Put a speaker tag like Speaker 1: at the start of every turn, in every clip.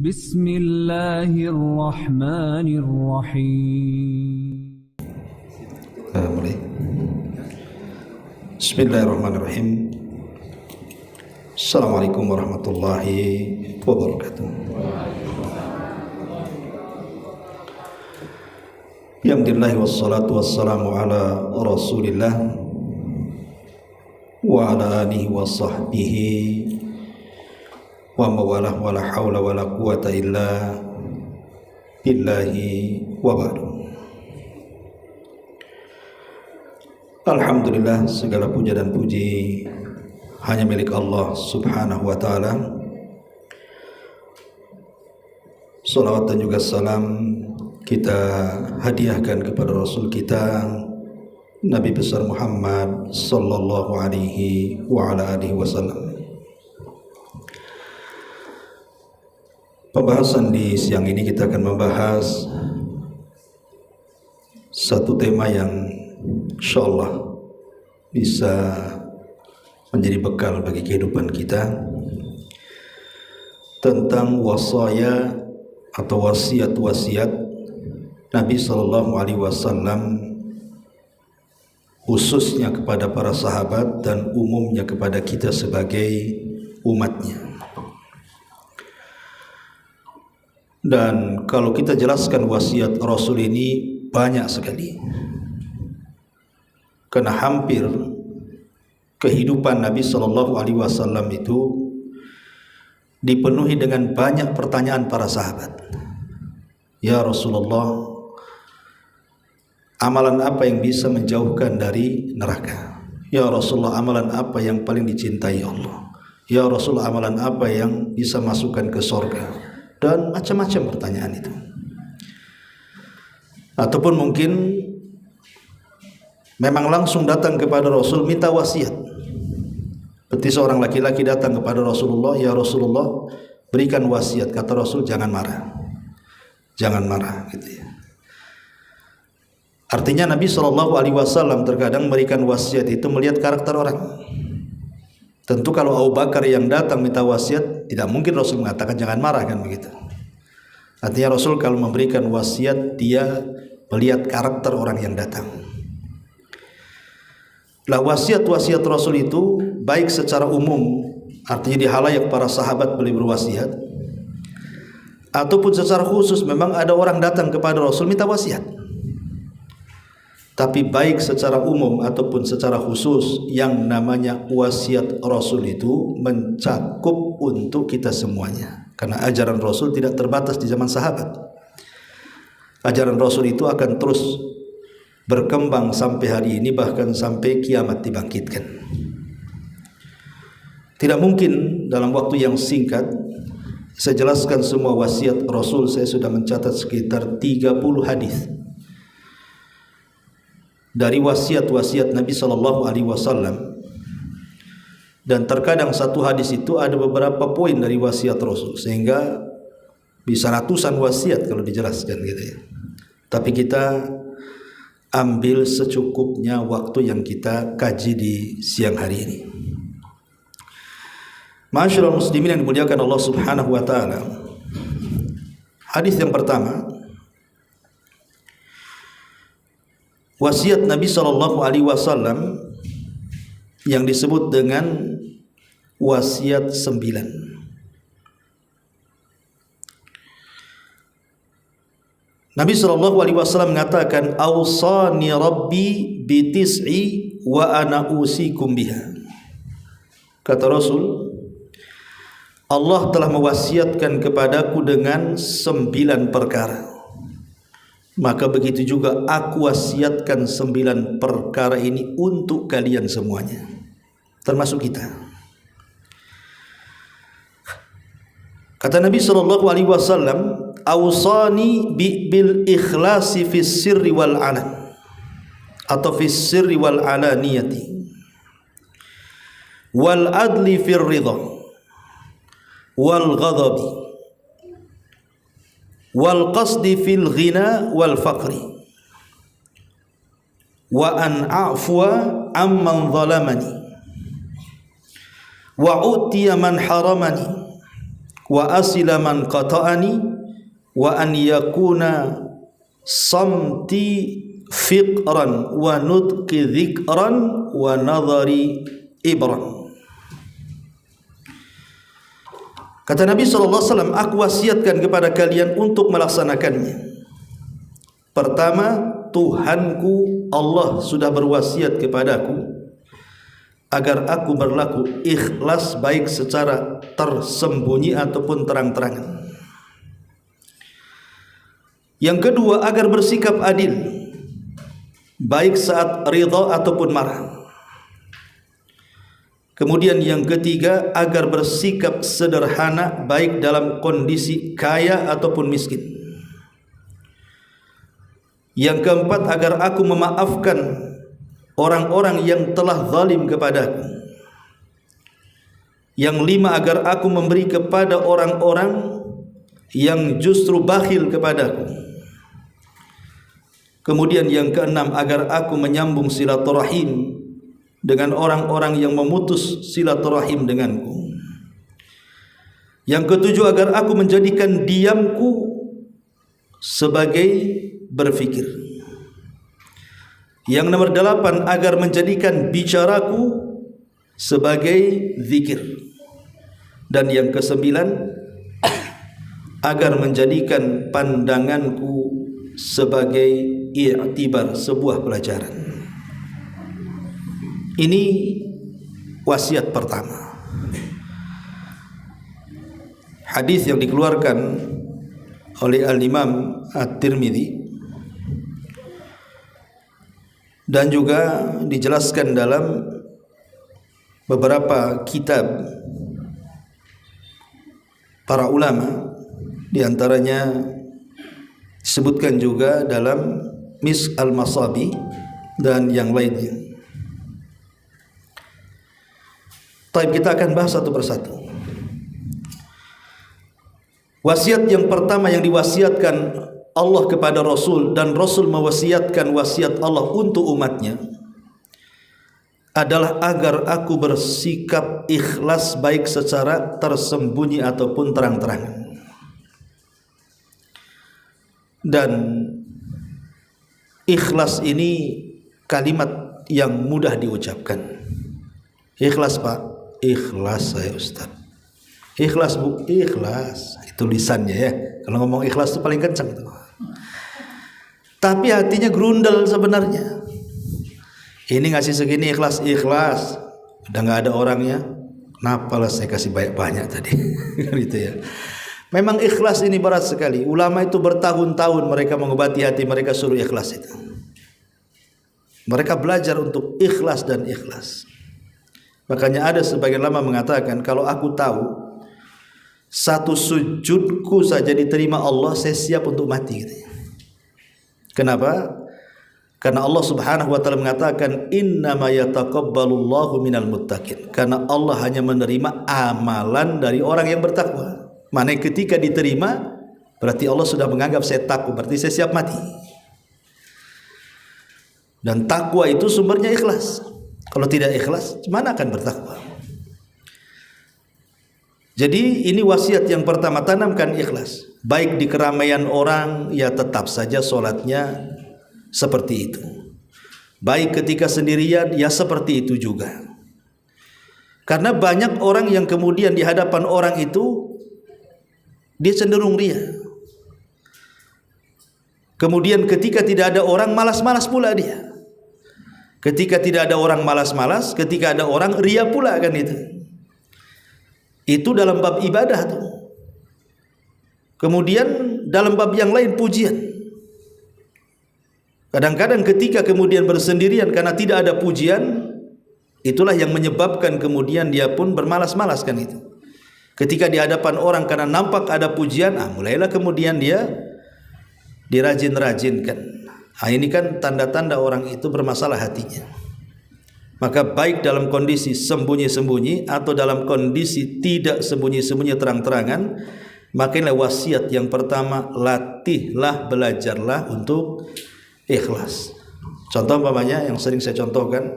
Speaker 1: Bismillahirrahmanirrahim.
Speaker 2: Mulai. Bismillahirrahmanirrahim. Assalamualaikum warahmatullahi wabarakatuh. Alhamdulillah wassalatu wassalamu ala Rasulillah wa ala alihi wa sahbihi wa mawalah wa la hawla wa la quwata illa billahi wa ba'du. Alhamdulillah, segala puja dan puji hanya milik Allah subhanahu wa ta'ala. Salawat dan juga salam kita hadiahkan kepada Rasul kita Nabi besar Muhammad sallallahu alaihi wa ala alihi wasallam. Pembahasan di siang ini kita akan membahas satu tema yang insyaallah bisa menjadi bekal bagi kehidupan kita, tentang wasaya atau wasiat-wasiat Nabi sallallahu alaihi wasallam, khususnya kepada para sahabat dan umumnya kepada kita sebagai umatnya. Dan kalau kita jelaskan wasiat Rasul ini banyak sekali, karena hampir kehidupan Nabi sallallahu alaihi wasallam itu dipenuhi dengan banyak pertanyaan para sahabat. Ya Rasulullah, amalan apa yang bisa menjauhkan dari neraka? Ya Rasulullah, amalan apa yang paling dicintai Allah? Ya Rasulullah, amalan apa yang bisa masukkan ke surga? Dan macam-macam pertanyaan itu. Ataupun mungkin memang langsung datang kepada Rasul minta wasiat. Seperti seorang laki-laki datang kepada Rasulullah, ya Rasulullah, berikan wasiat. Kata Rasul, jangan marah. Jangan marah, gitu ya. Artinya Nabi SAW terkadang memberikan wasiat itu melihat karakter orang. Tentu kalau Abu Bakar yang datang minta wasiat, tidak mungkin Rasul mengatakan jangan marah, kan begitu. Artinya Rasul kalau memberikan wasiat, dia melihat karakter orang yang datang. Lah wasiat-wasiat Rasul itu baik secara umum, artinya di halayak para sahabat beliau berwasiat, ataupun secara khusus memang ada orang datang kepada Rasul minta wasiat. Tapi baik secara umum ataupun secara khusus, yang namanya wasiat Rasul itu mencakup untuk kita semuanya. Karena ajaran Rasul tidak terbatas di zaman sahabat. Ajaran Rasul itu akan terus berkembang sampai hari ini, bahkan sampai kiamat dibangkitkan. Tidak mungkin dalam waktu yang singkat saya jelaskan semua wasiat Rasul. Saya sudah mencatat sekitar 30 hadis dari wasiat-wasiat Nabi sallallahu alaihi wasallam, dan terkadang satu hadis itu ada beberapa poin dari wasiat Rasul, sehingga bisa ratusan wasiat kalau dijelaskan, gitu ya. Tapi kita ambil secukupnya waktu yang kita kaji di siang hari ini. Ma'asyiral muslimin yang dimuliakan Allah Subhanahu wa taala. Hadis yang pertama, wasiat Nabi sallallahu alaihi wasallam yang disebut dengan wasiat 9. Nabi sallallahu alaihi wasallam mengatakan, "Awsani Rabbi bi tis'i wa ana usikum biha." Kata Rasul, Allah telah mewasiatkan kepadaku dengan 9 perkara. Maka begitu juga aku wasiatkan 9 perkara ini untuk kalian semuanya, termasuk kita. Kata Nabi sallallahu alaihi wasallam, "Awsani bil ikhlasi fis sirri wal alan," atau fis sirri wal alaniyati, wal adli fir ridha, wal ghadabi, wal qasdi fil ghina wal faqri, wa an a'fwa amman zalamani, wa utiya man haramani, wa asila man qata'ani wa an yakuna samti fiqran wa nutqi dhikran wa nadhari ibran. Kata Nabi SAW, aku wasiatkan kepada kalian untuk melaksanakannya. Pertama, Tuhanku Allah sudah berwasiat kepadaku agar aku berlaku ikhlas baik secara tersembunyi ataupun terang-terangan. Yang kedua, agar bersikap adil baik saat ridha ataupun marah. Kemudian yang ketiga, agar bersikap sederhana baik dalam kondisi kaya ataupun miskin. Yang keempat, agar aku memaafkan orang-orang yang telah zalim kepadaku. Yang lima, agar aku memberi kepada orang-orang yang justru bakhil kepadaku. Kemudian yang keenam, agar aku menyambung silaturahim dengan orang-orang yang memutus silaturahim denganku. Yang ketujuh, agar aku menjadikan diamku sebagai berfikir. Yang nomor 8, agar menjadikan bicaraku sebagai zikir. Dan yang ke-9, agar menjadikan pandanganku sebagai i'tibar, sebuah pelajaran. Ini wasiat pertama. Hadis yang dikeluarkan oleh Al-Imam At-Tirmidzi dan juga dijelaskan dalam beberapa kitab para ulama, di antaranya disebutkan juga dalam Misk Al-Masabi dan yang lainnya. Baik, kita akan bahas satu persatu. Wasiat yang pertama yang diwasiatkan Allah kepada Rasul dan Rasul mewasiatkan wasiat Allah untuk umatnya adalah agar aku bersikap ikhlas baik secara tersembunyi ataupun terang-terangan. Dan ikhlas ini kalimat yang mudah diucapkan. Ikhlas Pak, ikhlas saya Ustaz. Ikhlas Bu, ikhlas. Itu lisannya ya. Kalau ngomong ikhlas itu paling kencang tuh. Tapi hatinya grundel sebenarnya. Ini ngasih segini ikhlas, ikhlas. Udah nggak ada orangnya. Kenapa lah saya kasih banyak-banyak tadi? Gitu ya. Memang ikhlas ini berat sekali. Ulama itu bertahun-tahun mereka mengobati hati mereka suruh ikhlas itu. Mereka belajar untuk ikhlas dan ikhlas. Makanya ada sebagian ulama mengatakan, kalau aku tahu satu sujudku saja diterima Allah, saya siap untuk mati gitu. Kenapa? Karena Allah Subhanahu wa taala mengatakan innama yataqabbalullahu minal muttaqin. Karena Allah hanya menerima amalan dari orang yang bertakwa. Mana ketika diterima berarti Allah sudah menganggap saya takwa, berarti saya siap mati. Dan takwa itu sumbernya ikhlas. Kalau tidak ikhlas, mana akan bertakwa? Jadi ini wasiat yang pertama, tanamkan ikhlas. Baik di keramaian orang, ya tetap saja sholatnya seperti itu. Baik ketika sendirian, ya seperti itu juga. Karena banyak orang yang kemudian di hadapan orang itu dia cenderung ria. Kemudian ketika tidak ada orang, malas-malas pula dia. Ketika tidak ada orang, malas-malas. Ketika ada orang, ria pula kan itu. Itu dalam bab ibadah tuh. Kemudian dalam bab yang lain pujian. Kadang-kadang ketika kemudian bersendirian karena tidak ada pujian, itulah yang menyebabkan kemudian dia pun bermalas-malas kan itu. Ketika di hadapan orang karena nampak ada pujian, mulailah kemudian dia dirajin-rajinkan. Ini kan tanda-tanda orang itu bermasalah hatinya. Maka baik dalam kondisi sembunyi-sembunyi atau dalam kondisi tidak sembunyi-sembunyi terang-terangan, makanya wasiat yang pertama, latihlah, belajarlah untuk ikhlas. Contoh umpamanya yang sering saya contohkan,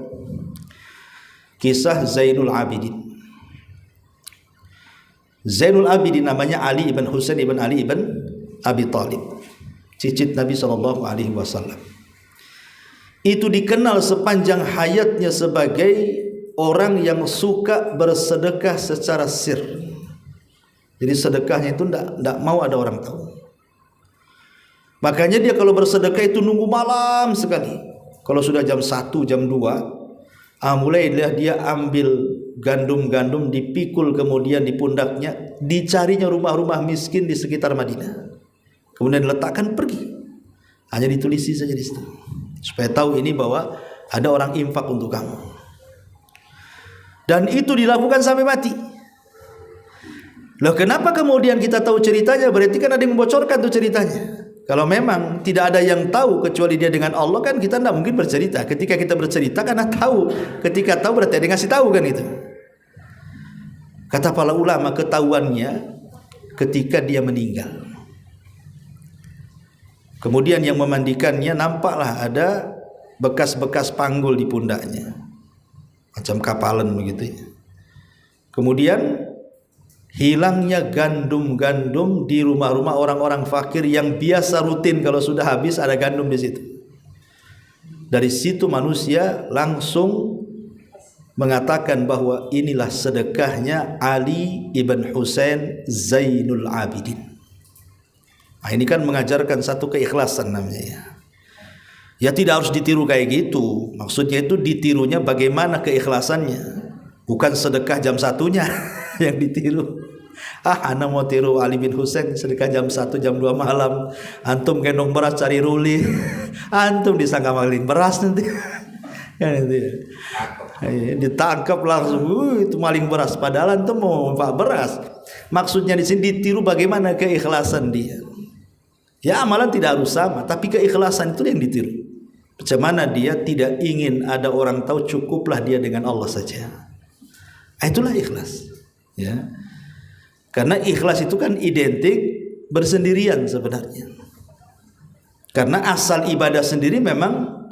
Speaker 2: kisah Zainul Abidin. Zainul Abidin namanya Ali ibn Husain ibn Ali ibn Abi Thalib, cicit Nabi SAW. Itu dikenal sepanjang hayatnya sebagai orang yang suka bersedekah secara sir. Jadi sedekahnya itu tidak mau ada orang tahu. Makanya dia kalau bersedekah itu nunggu malam sekali. Kalau sudah jam 1, jam 2, mulailah dia ambil gandum-gandum, dipikul kemudian di pundaknya, dicarinya rumah-rumah miskin di sekitar Madinah. Kemudian diletakkan pergi. Hanya ditulisi saja di situ. Supaya tahu ini bahwa ada orang infak untuk kamu. Dan itu dilakukan sampai mati. Loh, kenapa kemudian kita tahu ceritanya? Berarti kan ada yang membocorkan tuh ceritanya. Kalau memang tidak ada yang tahu kecuali dia dengan Allah, kan kita tidak mungkin bercerita. Ketika kita bercerita karena tahu. Ketika tahu berarti ada yang ngasih tahu kan itu. Kata para ulama, ketahuannya ketika dia meninggal. Kemudian yang memandikannya nampaklah ada bekas-bekas panggul di pundaknya, macam kapalan begitu. Kemudian hilangnya gandum-gandum di rumah-rumah orang-orang fakir yang biasa rutin kalau sudah habis ada gandum di situ. Dari situ manusia langsung mengatakan bahwa inilah sedekahnya Ali ibn Husain Zainul Abidin. Nah, ini kan mengajarkan satu keikhlasan namanya. Ya tidak harus ditiru kayak gitu. Maksudnya itu ditirunya bagaimana keikhlasannya, bukan sedekah jam 1-nya yang ditiru. Ana mau tiru Ali bin Husain sedekah jam 1, jam 2 malam. Antum gendong beras cari ruli. Antum disangka maling beras nanti. Ya, nanti. Ditangkap langsung, itu maling beras. Padahal antum mau pak beras. Maksudnya di sini ditiru bagaimana keikhlasan dia. Ya amalan tidak harus sama, tapi keikhlasan itu yang ditiru. Bagaimana dia tidak ingin ada orang tahu, cukuplah dia dengan Allah saja. Itulah ikhlas. Ya. Karena ikhlas itu kan identik bersendirian sebenarnya. Karena asal ibadah sendiri memang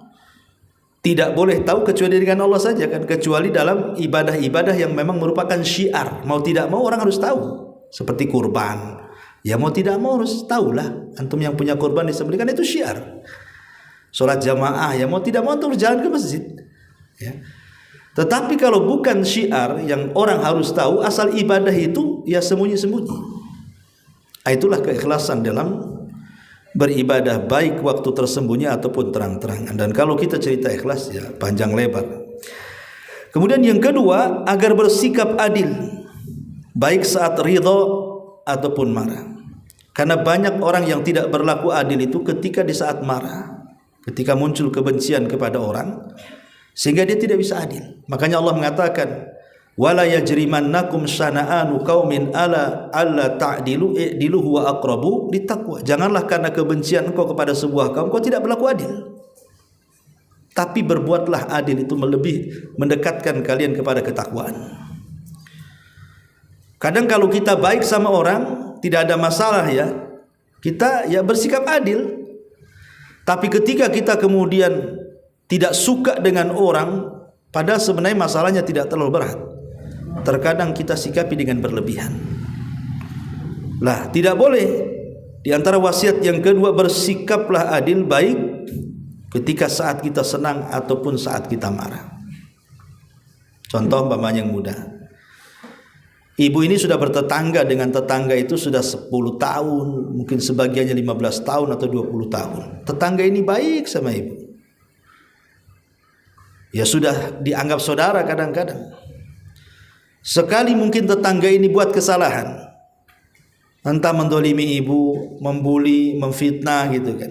Speaker 2: tidak boleh tahu kecuali dengan Allah saja kan, kecuali dalam ibadah-ibadah yang memang merupakan syiar. Mau tidak mau orang harus tahu. Seperti kurban. Ya mau tidak mau harus tahulah. Antum yang punya kurban disembelihkan itu syiar. Sholat jamaah ya mau tidak mau antum harus jalan ke masjid. Ya. Tetapi kalau bukan syiar yang orang harus tahu, asal ibadah itu ya sembunyi-sembunyi. Itulah keikhlasan dalam beribadah, baik waktu tersembunyi ataupun terang-terangan. Dan kalau kita cerita ikhlas ya panjang lebar. Kemudian yang kedua, agar bersikap adil, baik saat ridha ataupun marah. Karena banyak orang yang tidak berlaku adil itu ketika di saat marah, ketika muncul kebencian kepada orang, sehingga dia tidak bisa adil. Makanya Allah mengatakan, wala yajrimannakum syana'anu qaumin ala alla ta'dilu i'dilu huwa aqrabu littaqwa. Janganlah karena kebencian engkau kepada sebuah kaum kau tidak berlaku adil. Tapi berbuatlah adil, itu lebih mendekatkan kalian kepada ketakwaan. Kadang kalau kita baik sama orang tidak ada masalah ya, kita ya bersikap adil. Tapi ketika kita kemudian tidak suka dengan orang, padahal sebenarnya masalahnya tidak terlalu berat, terkadang kita sikapi dengan berlebihan. Lah, tidak boleh. Di antara wasiat yang kedua, bersikaplah adil, baik ketika saat kita senang ataupun saat kita marah. Contoh umpamanya yang mudah. Ibu ini sudah bertetangga dengan tetangga itu sudah 10 tahun, mungkin sebagiannya 15 tahun atau 20 tahun. Tetangga ini baik sama ibu. Ya sudah dianggap saudara kadang-kadang. Sekali mungkin tetangga ini buat kesalahan, entah mendolimi ibu, membuli, memfitnah gitu kan.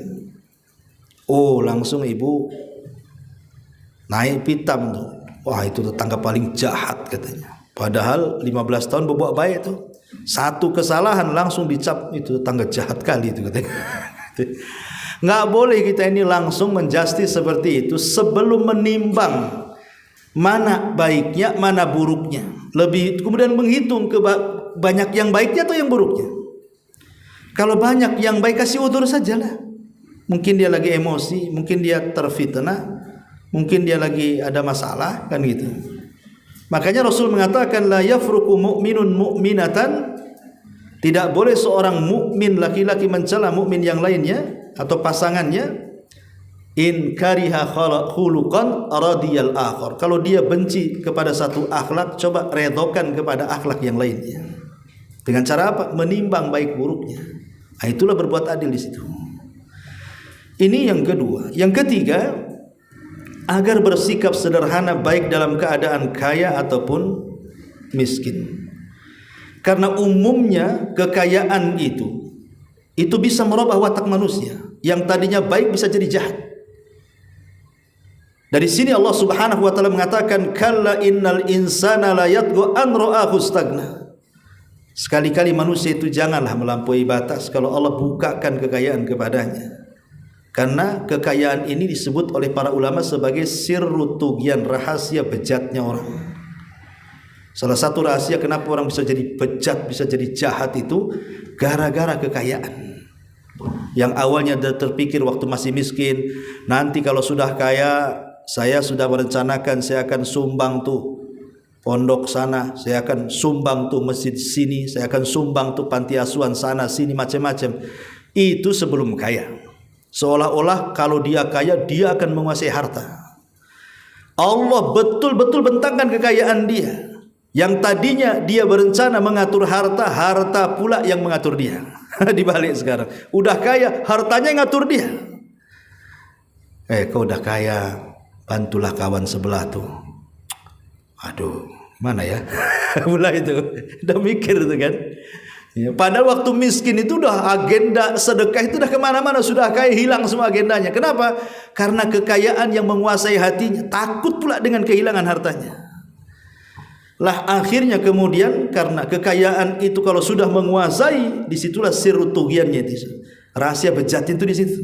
Speaker 2: Oh langsung ibu naik pitam tuh. Wah itu tetangga paling jahat katanya. Padahal 15 tahun berbuat baik tuh. Satu kesalahan langsung dicap itu tetangga jahat kali itu katanya. Nggak boleh kita ini langsung menjustis seperti itu sebelum menimbang mana baiknya, mana buruknya. Lebih kemudian menghitung banyak yang baiknya atau yang buruknya. Kalau banyak yang baik kasih udur sajalah. Mungkin dia lagi emosi, mungkin dia terfitnah, mungkin dia lagi ada masalah kan gitu. Makanya Rasul mengatakan la yafruqu mu'minun mu'minatan Tidak boleh seorang mukmin laki-laki mencela mukmin yang lainnya atau pasangannya. In kariha khuluqan radiyal akhar. Kalau dia benci kepada satu akhlak, coba redokan kepada akhlak yang lainnya. Dengan cara apa? Menimbang baik buruknya. Nah, itulah berbuat adil di situ. Ini yang kedua. Yang ketiga, agar bersikap sederhana baik dalam keadaan kaya ataupun miskin. Karena umumnya kekayaan itu bisa merubah watak manusia. Yang tadinya baik bisa jadi jahat. Dari sini Allah Subhanahu wa taala mengatakan, kalla innal insana la yatgha an ra'ahu istaghna. Sekali-kali manusia itu janganlah melampaui batas kalau Allah bukakan kekayaan kepadanya. Karena kekayaan ini disebut oleh para ulama sebagai sirru tughyan, rahasia bejatnya orang. Salah satu rahasia kenapa orang bisa jadi bejat, bisa jadi jahat itu gara-gara kekayaan. Yang awalnya dia terpikir waktu masih miskin, nanti kalau sudah kaya, saya sudah merencanakan saya akan sumbang tuh pondok sana, saya akan sumbang tuh masjid sini, saya akan sumbang tuh panti asuhan sana sini, macam-macam. Itu sebelum kaya. Seolah-olah kalau dia kaya, dia akan menguasai harta. Allah betul-betul bentangkan kekayaan dia. Yang tadinya dia berencana mengatur harta, harta pula yang mengatur dia. Dibalik sekarang, udah kaya, hartanya yang ngatur dia. Kau udah kaya, bantulah kawan sebelah tuh. Aduh, mana ya? Mulai itu, udah mikir itu kan. Ya, padahal waktu miskin itu udah agenda sedekah itu udah kemana-mana, sudah kaya hilang semua agendanya. Kenapa? Karena kekayaan yang menguasai hatinya, takut pula dengan kehilangan hartanya. Lah akhirnya kemudian karena kekayaan itu kalau sudah menguasai, disitulah sirru tughyannya itu, rahasia bejat itu di situ.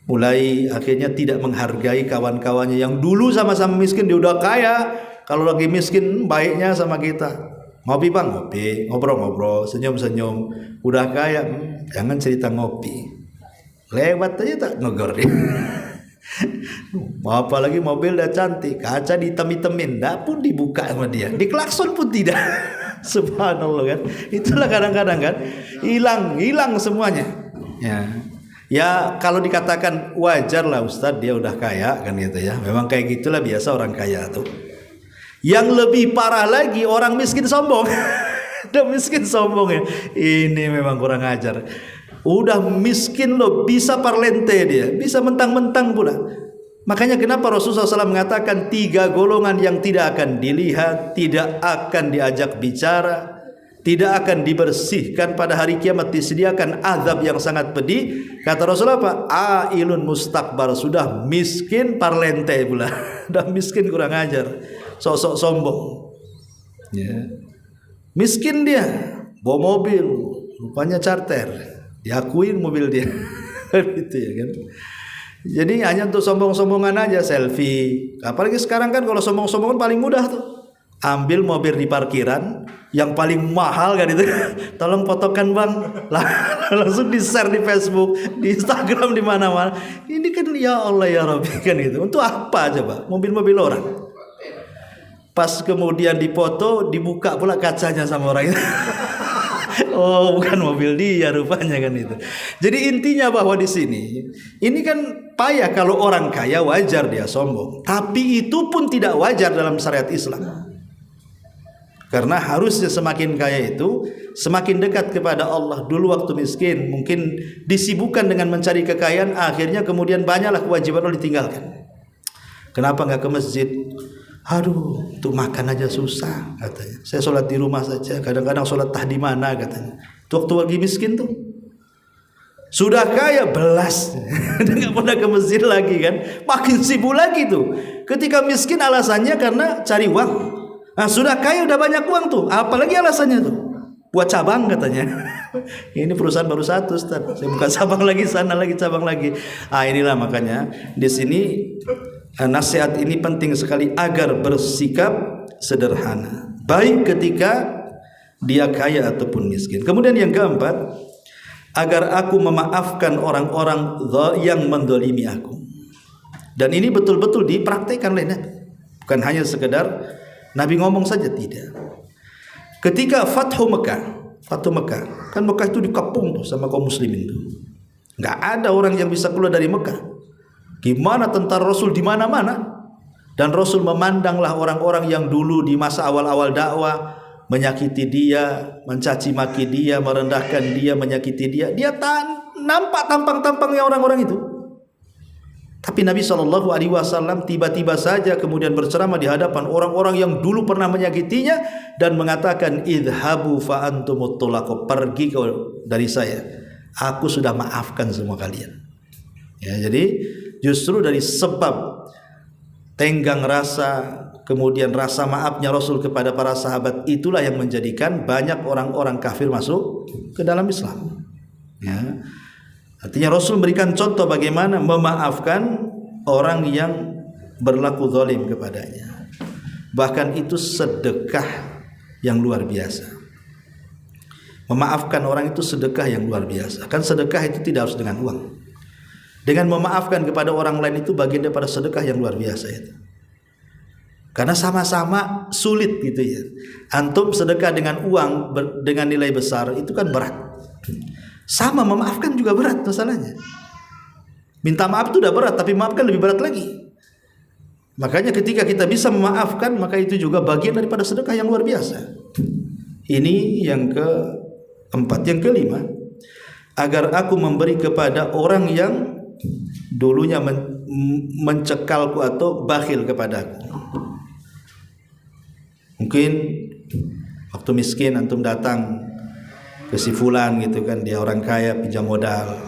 Speaker 2: Mulai akhirnya tidak menghargai kawan-kawannya yang dulu sama-sama miskin, dia udah kaya. Kalau lagi miskin baiknya sama kita. Ngopi bang, ngopi, ngobrol-ngobrol, senyum-senyum. Udah kaya, jangan cerita ngopi. Lewat aja tak negor dia. Apalagi mobil udah cantik, kaca ditem-temin, dah pun dibuka sama dia. Diklakson pun tidak. Subhanallah kan. Itulah kadang-kadang kan hilang semuanya. Ya kalau dikatakan wajar lah Ustadz, dia udah kaya kan gitu ya. Memang kayak gitulah biasa orang kaya tuh. Yang lebih parah lagi orang miskin sombong. Udah miskin sombong ya. Ini memang kurang ajar. Udah miskin loh, bisa parlente dia, bisa mentang-mentang pula. Makanya kenapa Rasulullah SAW mengatakan 3 golongan yang tidak akan dilihat, tidak akan diajak bicara, tidak akan dibersihkan pada hari kiamat, disediakan azab yang sangat pedih. Kata Rasulullah apa? Ailun mustakbar, sudah miskin parlente pula. Udah miskin kurang ajar, sosok sombong. Ya. Miskin dia, bawa mobil, rupanya charter. Diakuin mobil dia. Gitu ya kan. Jadi hanya untuk sombong-sombongan aja, selfie. Apalagi sekarang kan kalau sombong-sombongan paling mudah tuh. Ambil mobil di parkiran yang paling mahal kan itu. Tolong fotokan bang. Langsung di-share di Facebook, di Instagram, di mana-mana. Ini kan ya Allah ya Rabbi kan gitu. Untuk apa coba? Mobil-mobil orang. Pas kemudian dipoto, dibuka pula kacanya sama orang itu. Oh, bukan mobil dia rupanya kan itu. Jadi intinya bahwa di sini ini kan payah kalau orang kaya wajar dia sombong. Tapi itu pun tidak wajar dalam syariat Islam. Karena harusnya semakin kaya itu semakin dekat kepada Allah. Dulu waktu miskin mungkin disibukkan dengan mencari kekayaan, akhirnya kemudian banyaklah kewajiban Allah ditinggalkan. Kenapa nggak ke masjid? Aduh, untuk makan aja susah katanya. Saya sholat di rumah saja. Kadang-kadang sholat tah di mana katanya. Waktu lagi miskin tuh. Sudah kaya belas, nggak pernah ke masjid lagi kan. Makin sibuk lagi tuh. Ketika miskin alasannya karena cari uang. Nah sudah kaya udah banyak uang tuh. Apalagi alasannya tuh? Buat cabang katanya. Ini perusahaan baru satu, Ustaz. Saya buka cabang lagi, sana lagi, cabang lagi. Inilah makanya di sini. Nasihat ini penting sekali agar bersikap sederhana, baik ketika dia kaya ataupun miskin. Kemudian yang keempat, agar aku memaafkan orang-orang yang mendolimi aku. Dan ini betul-betul dipraktekkan oleh Nabi, bukan hanya sekedar Nabi ngomong saja, tidak. Ketika Fathu Mekah, Fatu Mekah. Kan Mekah itu dikepung tuh sama kaum muslimin tuh. Nggak ada orang yang bisa keluar dari Mekah. Gimana tentara Rasul di mana-mana? Dan Rasul memandanglah orang-orang yang dulu di masa awal-awal dakwah menyakiti dia, mencaci maki dia, merendahkan dia, menyakiti dia. Dia nampak tampang-tampangnya orang-orang itu. Tapi Nabi SAW tiba-tiba saja kemudian berceramah di hadapan orang-orang yang dulu pernah menyakitinya dan mengatakan, idhabu fa antumut tulaqo, pergi kau dari saya, aku sudah maafkan semua kalian. Ya, jadi justru dari sebab tenggang rasa, kemudian rasa maafnya Rasul kepada para sahabat, itulah yang menjadikan banyak orang-orang kafir masuk ke dalam Islam. Ya. Artinya Rasul memberikan contoh bagaimana memaafkan orang yang berlaku zalim kepadanya. Bahkan itu sedekah yang luar biasa. Memaafkan orang itu sedekah yang luar biasa. Kan sedekah itu tidak harus dengan uang. Dengan memaafkan kepada orang lain itu bagian daripada sedekah yang luar biasa itu. Karena sama-sama sulit gitu ya. Antum sedekah dengan uang dengan nilai besar itu kan berat. Sama memaafkan juga berat masalahnya. Minta maaf itu udah berat, tapi maafkan lebih berat lagi. Makanya ketika kita bisa memaafkan, maka itu juga bagian daripada sedekah yang luar biasa. Ini yang keempat. Yang kelima, agar aku memberi kepada orang yang dulunya mencekalku atau bakhil kepadaku. Mungkin waktu miskin antum datang ke si fulan gitu kan, dia orang kaya pinjam modal,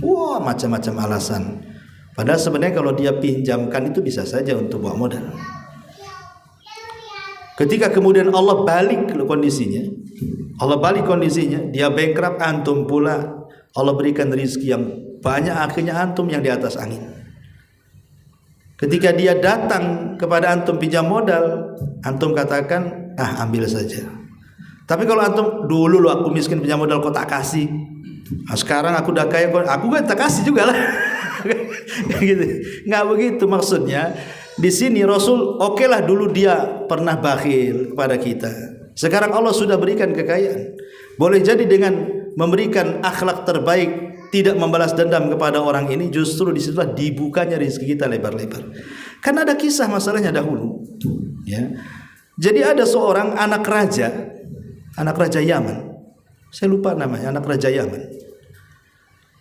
Speaker 2: wah macam-macam alasan. Padahal sebenarnya kalau dia pinjamkan itu bisa saja untuk bawa modal. Ketika kemudian Allah balik kondisinya, dia bankrupt, antum pula Allah berikan rezeki yang banyak, akhirnya antum yang di atas angin. Ketika dia datang kepada antum pinjam modal, antum katakan, ambil saja. Tapi kalau antum, dulu lo aku miskin pinjam modal kok tak kasih, sekarang aku udah kaya, aku kan tak kasih juga lah. Gitu. Nggak begitu maksudnya. Di sini Rasul oke lah dulu dia pernah bakhil kepada kita. Sekarang Allah sudah berikan kekayaan. Boleh jadi dengan memberikan akhlak terbaik, tidak membalas dendam kepada orang ini, justru disitulah dibukanya rezeki kita lebar-lebar. Karena ada kisah masalahnya dahulu. Ya. Jadi ada seorang anak raja Yaman. Saya lupa namanya, anak raja Yaman.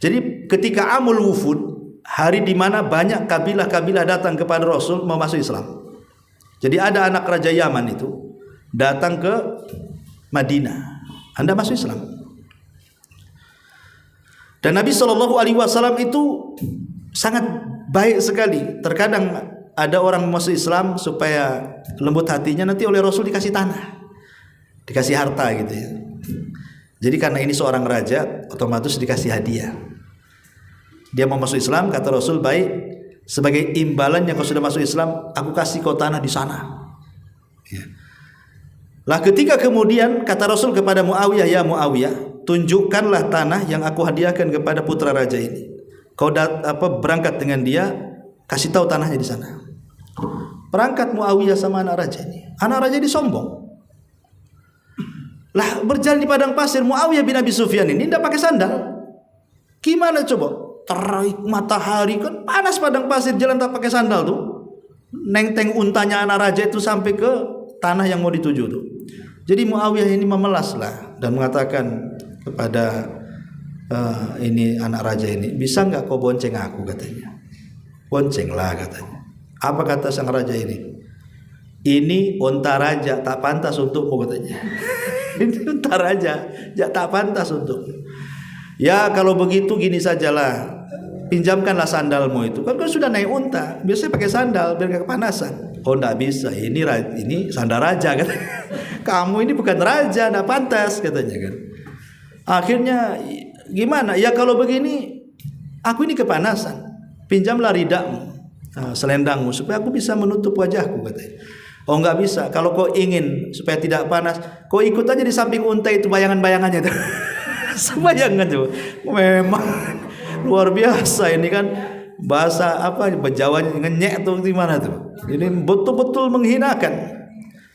Speaker 2: Jadi ketika Amul Wufud, hari di mana banyak kabilah-kabilah datang kepada Rasul mau masuk Islam. Jadi ada anak raja Yaman itu datang ke Madinah, Anda masuk Islam. Dan Nabi SAW itu sangat baik sekali. Terkadang ada orang masuk Islam supaya lembut hatinya, nanti oleh Rasul dikasih tanah, dikasih harta gitu ya. Jadi karena ini seorang raja, otomatis dikasih hadiah. Dia mau masuk Islam, kata Rasul, baik, sebagai imbalannya kau sudah masuk Islam, aku kasih kau tanah di sana. Ya. Lah ketika kemudian kata Rasul kepada Muawiyah, ya Muawiyah, tunjukkanlah tanah yang aku hadiahkan kepada putra raja ini. Kau berangkat dengan dia, kasih tahu tanahnya di sana. Berangkat Muawiyah sama anak raja ini. Anak raja ini sombong. Lah berjalan di padang pasir, Muawiyah bin Abi Sufyan ini tidak pakai sandal. Gimana coba? Terik matahari kan panas padang pasir, jalan tak pakai sandal tuh. Nenteng untanya anak raja itu sampai ke tanah yang mau dituju tuh. Jadi Muawiyah ini memelas lah dan mengatakan kepada ini anak raja ini, bisa nggak kau bonceng aku, katanya. Boncenglah, katanya. Apa kata sang raja ini? Ini unta raja, tak pantas untukmu, katanya. Ini unta raja, tak pantas untukmu. Ya kalau begitu gini sajalah, pinjamkanlah sandalmu itu. Kan sudah naik unta, biasanya pakai sandal biar gak kepanasan. Oh enggak bisa, ini sandal raja kan. Kamu ini bukan raja, enggak pantas, katanya kan. Akhirnya gimana? Ya kalau begini, aku ini kepanasan. Pinjamlah ridakmu, selendangmu, supaya aku bisa menutup wajahku, katanya. Oh enggak bisa, kalau kau ingin supaya tidak panas, kau ikut aja di samping unta itu bayangan-bayangannya itu. Sebayangan tuh, memang luar biasa ini kan. Bahasa apa Jawanya ngenyek tuh gimana tuh. Ini betul-betul menghinakan.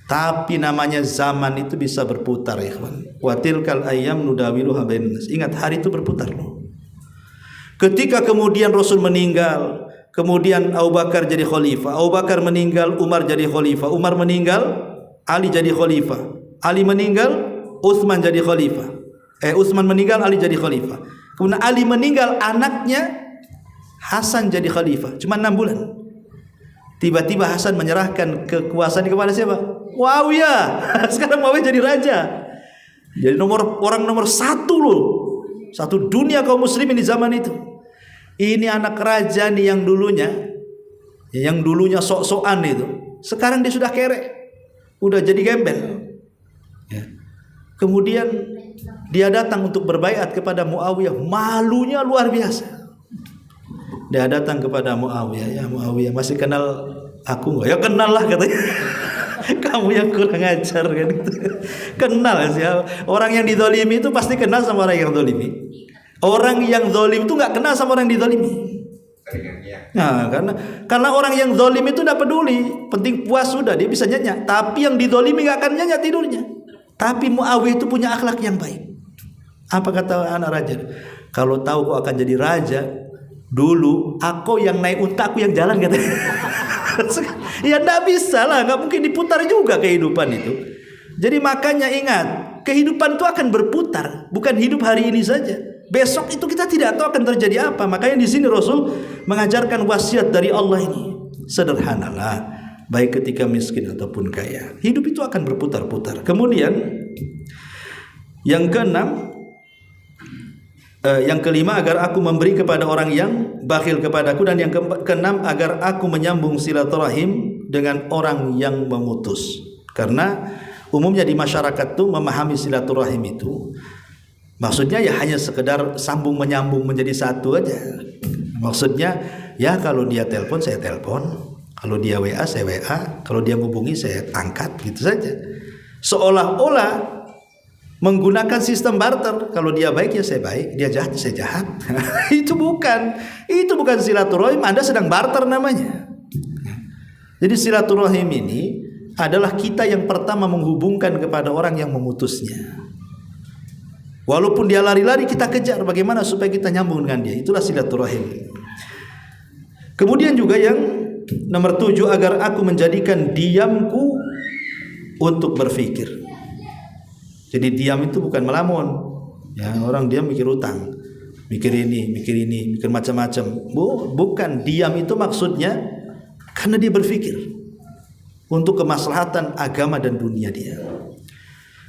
Speaker 2: Tapi namanya zaman itu bisa berputar ya kawan. Wa tilkal ayyam nudawiluha bainan nas. Ingat hari itu berputar loh. Ketika kemudian Rasul meninggal, kemudian Abu Bakar jadi khalifah, Abu Bakar meninggal, Umar jadi khalifah, Umar meninggal, Ali jadi khalifah, Ali meninggal, Utsman jadi khalifah. Utsman meninggal, Ali jadi khalifah. Kemudian Ali meninggal, anaknya Hasan jadi khalifah. Cuma 6 bulan. Tiba-tiba Hasan menyerahkan kekuasaan kepada siapa? Muawiyah. Sekarang Muawiyah jadi raja. Jadi orang nomor 1 loh. Satu dunia kaum muslimin di zaman itu. Ini anak raja nih yang dulunya sok-sokan itu. Sekarang dia sudah kerek. Udah jadi gembel. Ya. Kemudian dia datang untuk berbaiat kepada Muawiyah. Malunya luar biasa. Dia datang kepada Muawiyah. Ya Muawiyah, masih kenal aku enggak? Ya kenal lah katanya. Kamu yang kurang ajar kan itu. Kenal sih. Orang yang dizalimi itu pasti kenal sama orang yang zalimi. Orang yang zalim itu enggak kenal sama orang yang dizalimi. Nah, karena orang yang zalim itu enggak peduli, penting puas sudah, dia bisa nyenyak. Tapi yang dizalimi enggak akan nyenyak tidurnya. Tapi Muawiyah itu punya akhlak yang baik. Apa kata anak raja? Kalau tahu kau akan jadi raja, dulu aku yang naik unta, aku yang jalan katanya. Ya enggak bisa lah, enggak mungkin diputar juga kehidupan itu. Jadi makanya ingat, kehidupan itu akan berputar, bukan hidup hari ini saja. Besok itu kita tidak tahu akan terjadi apa. Makanya di sini Rasul mengajarkan wasiat dari Allah ini. Sederhanalah, baik ketika miskin ataupun kaya. Hidup itu akan berputar-putar. Kemudian yang kelima, agar aku memberi kepada orang yang bakhil kepadaku. Dan yang keenam, agar aku menyambung silaturahim dengan orang yang memutus. Karena umumnya di masyarakat tuh memahami silaturahim itu maksudnya ya hanya sekedar sambung menyambung menjadi satu aja. Maksudnya ya kalau dia telepon saya telepon, kalau dia WA saya WA, kalau dia hubungi saya angkat, gitu saja. Seolah-olah menggunakan sistem barter. Kalau dia baik ya saya baik, dia jahat saya jahat. Itu bukan silaturahim. Anda sedang barter namanya. Jadi silaturahim ini adalah kita yang pertama menghubungkan kepada orang yang memutusnya. Walaupun dia lari-lari, kita kejar bagaimana supaya kita nyambung dengan dia. Itulah silaturahim. Kemudian juga yang nomor 7, agar aku menjadikan diamku untuk berfikir. Jadi diam itu bukan melamun. Ya, orang diam mikir utang, mikir ini, mikir macam-macam. Bukan, diam itu maksudnya karena dia berfikir untuk kemaslahatan agama dan dunia dia.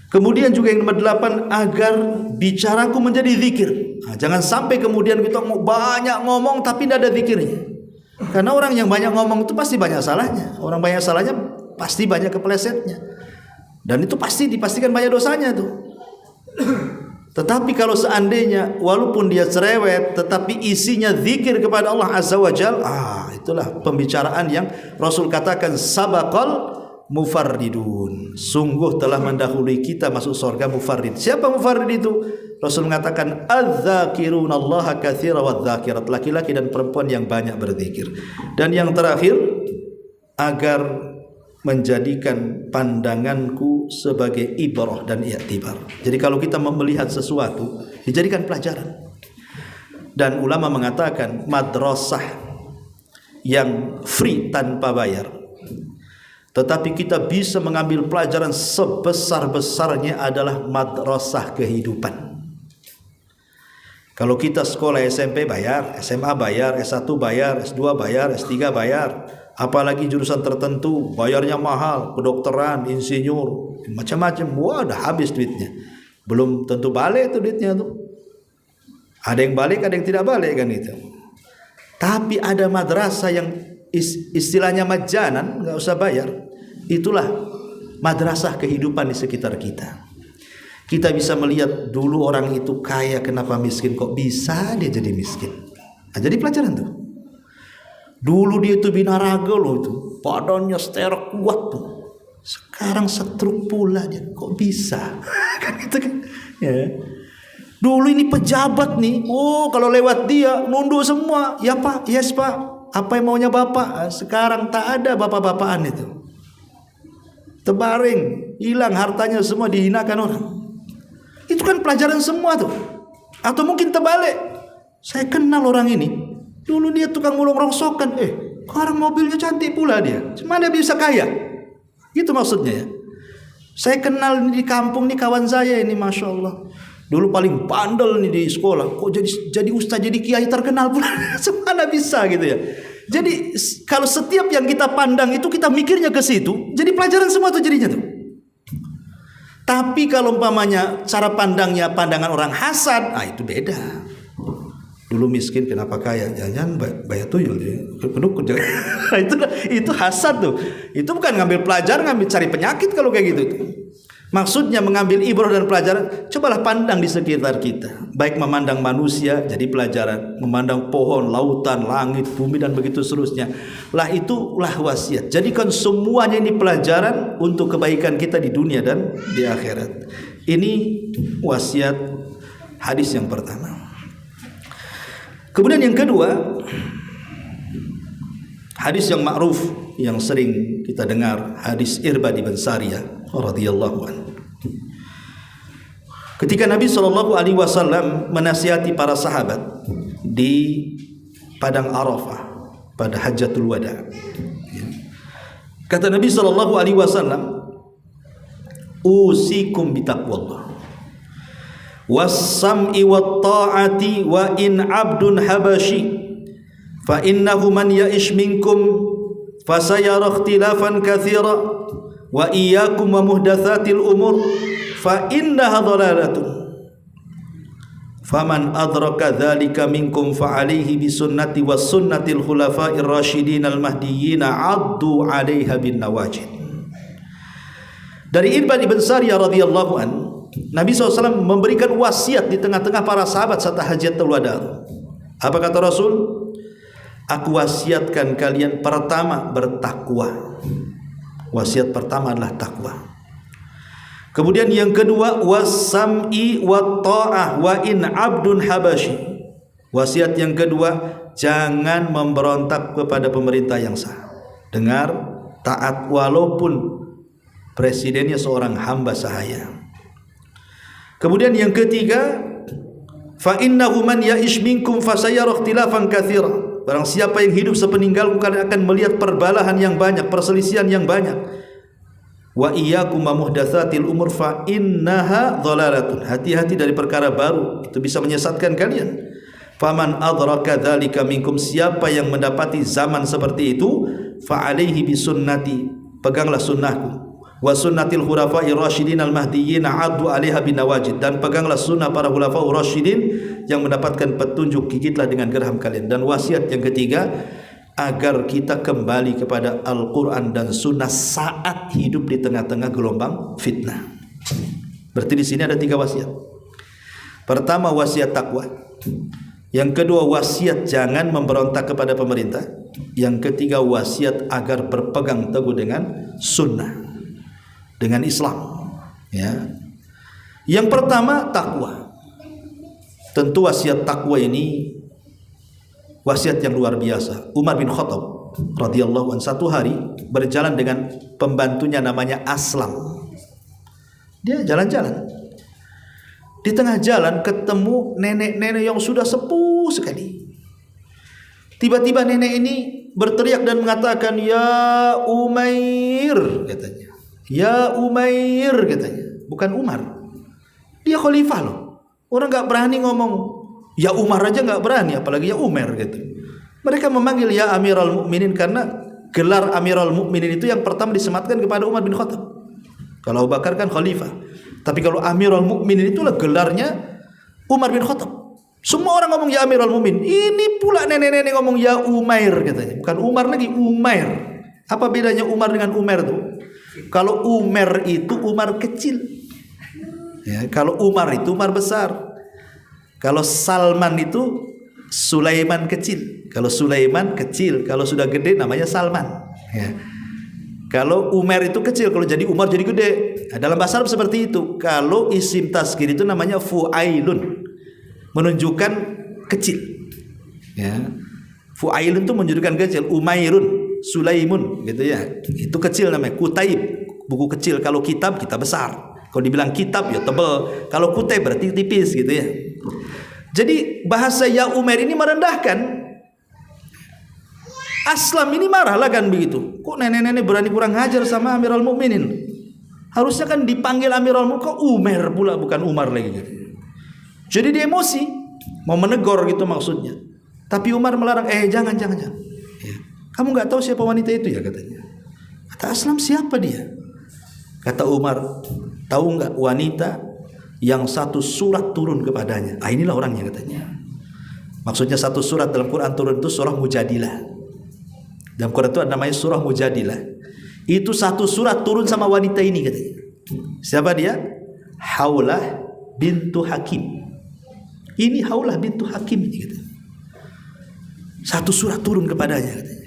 Speaker 2: Kemudian juga yang nomor 8, agar bicaraku menjadi zikir. Nah, jangan sampai kemudian kita mau banyak ngomong tapi tidak ada zikirnya. Karena orang yang banyak ngomong itu pasti banyak salahnya. Orang banyak salahnya pasti banyak keplesetnya. Dan itu pasti dipastikan banyak dosanya tuh. Tetapi kalau seandainya walaupun dia cerewet tetapi isinya zikir kepada Allah Azza wa Jalla, itulah pembicaraan yang Rasul katakan sabaqal mufarridun. Sungguh telah mendahului kita masuk surga mufarrid. Siapa mufarrid itu? Rasul mengatakan adz-dzakirunallaha katsira wadz-dzakirat, laki-laki dan perempuan yang banyak berzikir. Dan yang terakhir, agar menjadikan pandanganku sebagai ibrah dan i'tibar. Jadi kalau kita melihat sesuatu, dijadikan pelajaran. Dan ulama mengatakan madrasah yang free tanpa bayar, tetapi kita bisa mengambil pelajaran sebesar-besarnya adalah madrasah kehidupan. Kalau kita sekolah SMP bayar, SMA bayar, S1 bayar, S2 bayar, S3 bayar, apalagi jurusan tertentu bayarnya mahal, kedokteran, insinyur, macam-macam. Wah, dah habis duitnya. Belum tentu balik itu duitnya tuh. Ada yang balik, ada yang tidak balik kan itu. Tapi ada madrasah yang istilahnya majanan, nggak usah bayar. Itulah madrasah kehidupan di sekitar kita. Kita bisa melihat dulu orang itu kaya, kenapa miskin, kok bisa dia jadi miskin. Nah, jadi pelajaran tuh. Dulu dia itu binaraga loh itu, badannya sterek kuat tuh. Sekarang setruk pula dia, kok bisa? Kan gitu kan? Ya. Dulu ini pejabat nih, kalau lewat dia nunduk semua. Ya Pak, yes Pak, apa yang maunya Bapak? Sekarang tak ada bapak-bapakan itu. Terbaring, hilang hartanya semua, dihinakan orang. Itu kan pelajaran semua tuh. Atau mungkin terbalik, saya kenal orang ini, dulu dia tukang mulung rongsokan, sekarang mobilnya cantik pula dia. Mana bisa kaya? Gitu maksudnya ya. Saya kenal ini di kampung nih, kawan saya ini, Masya Allah, dulu paling bandel nih di sekolah, kok jadi ustaz, jadi kiai terkenal pula. Mana bisa gitu ya. Jadi kalau setiap yang kita pandang itu kita mikirnya ke situ, jadi pelajaran semua tuh jadinya tuh. Tapi kalau umpamanya cara pandangnya pandangan orang hasad, itu beda. Dulu miskin kenapa kaya? Jangan bayar tuyul dia. Kedukun itu hasad tuh. Itu bukan ngambil pelajaran, ngambil cari penyakit kalau kayak gitu tuh. Maksudnya mengambil ibrah dan pelajaran, cobalah pandang di sekitar kita. Baik memandang manusia jadi pelajaran, memandang pohon, lautan, langit, bumi dan begitu seterusnya. Lah itulah wasiat. Jadikan semuanya ini pelajaran untuk kebaikan kita di dunia dan di akhirat. Ini wasiat hadis yang pertama. Kemudian yang kedua, hadis yang ma'ruf yang sering kita dengar, hadis Irbad bin Sariyah radhiyallahu anhu. Ketika Nabi SAW menasihati para sahabat di padang Arafah pada Hajjatul Wada, kata Nabi SAW, usikum bitaqwallah was-sam'i wat-ta'ati wa in 'abdun habashi fa innahu man ya'ish minkum fasayara ikhtilafan katsira wa iyyakum wa muhdatsatil umur fa innaha dhalalatun faman adraka dzalika minkum fa alaihi bi sunnati was sunnatil khulafa'ir rasyidin al mahdiyyin 'addu 'alaiha bin nawajid. Dari Irbad bin Sariyah radhiyallahu anhu, Nabi SAW memberikan wasiat di tengah-tengah para sahabat saat Hajjatul Wada. Apa kata Rasul? Aku wasiatkan kalian pertama bertakwa. Wasiat pertama adalah takwa. Kemudian yang kedua, was-sam'i wat-ta'ah wa in 'abdun habashi. Wasiat yang kedua, jangan memberontak kepada pemerintah yang sah. Dengar, taat walaupun presidennya seorang hamba sahaya. Kemudian yang ketiga, fa innahu man ya'ish minkum fasayara ikhtilafan katsira. Barang siapa yang hidup sepeninggalku, kalian akan melihat perbalahan yang banyak, perselisihan yang banyak. Wa iyyakum wa muhdatsatil umur fa innaha dhalalatun. Hati-hati dari perkara baru, itu bisa menyesatkan kalian. Faman adraka dzalika minkum, siapa yang mendapati zaman seperti itu, fa alaihi bisunnati, peganglah sunnahku. Wa sunnatil khulafa'ir rasyidin al mahdiyyin 'addu 'alaiha bin nawajid, dan peganglah sunnah para khulafa'ur rasyidin yang mendapatkan petunjuk, gigitlah dengan geraham kalian. Dan wasiat yang ketiga, agar kita kembali kepada Al-Quran dan Sunnah saat hidup di tengah-tengah gelombang fitnah. Berarti di sini ada 3 wasiat. Pertama, wasiat takwa. Yang kedua, wasiat jangan memberontak kepada pemerintah. Yang ketiga, wasiat agar berpegang teguh dengan sunnah, dengan Islam. Ya. Yang pertama, takwa. Tentu wasiat takwa ini wasiat yang luar biasa. Umar bin Khattab radhiyallahu anhu satu hari berjalan dengan pembantunya namanya Aslam. Dia jalan-jalan. Di tengah jalan ketemu nenek-nenek yang sudah sepuh sekali. Tiba-tiba nenek ini berteriak dan mengatakan, "Ya Umair," katanya. "Ya Umair," katanya. Bukan Umar. Dia khalifah loh. Orang gak berani ngomong ya Umar aja nggak berani, apalagi ya Umar gitu. Mereka memanggil ya Amirul Mukminin karena gelar Amirul Mukminin itu yang pertama disematkan kepada Umar bin Khattab. Kalau Abu Bakar kan khalifah, tapi kalau Amirul Mukminin itulah gelarnya Umar bin Khattab. Semua orang ngomong ya Amirul Mukminin. Ini pula nenek-nenek ngomong ya Umair katanya. Bukan Umar lagi, Umair. Apa bedanya Umar dengan Umar tuh? Kalau Umar itu Umar kecil. Ya, kalau Umar itu Umar besar. Kalau Salman itu Sulaiman kecil. Kalau Sulaiman kecil, kalau sudah gede namanya Salman. Ya. Kalau Umar itu kecil, kalau jadi Umar jadi gede. Nah, dalam bahasa Arab seperti itu. Kalau isim tasghir itu namanya fu'ailun, menunjukkan kecil. Ya. Fu'ailun itu menunjukkan kecil. Umairun, Sulaimun, gitu ya. Itu kecil namanya. Kutaib. buku kecil. Kalau kitab, kitab besar. Kalau dibilang kitab ya tebal. Kalau kuteb berarti tipis gitu ya. Jadi bahasa ya Umair ini merendahkan. Aslam ini marah lah kan begitu. Kok nenek-nenek berani kurang ajar sama Amirul Mukminin? Harusnya kan dipanggil Amirul Mukminin, kok Umar pula bukan Umar lagi gitu. Jadi dia emosi, mau menegur gitu maksudnya. Tapi Umar melarang, jangan. Ya. Kamu nggak tahu siapa wanita itu ya katanya. Kata Aslam, siapa dia? Kata Umar, tahu nggak wanita yang satu surat turun kepadanya? Inilah orangnya katanya. Maksudnya satu surat dalam Quran turun itu surah Mujadilah. Dalam Quran itu namanya surah Mujadilah. Itu satu surat turun sama wanita ini katanya. Siapa dia? Haulah bintu Hakim. Ini Haulah bintu Hakim ini katanya. Satu surat turun kepadanya katanya.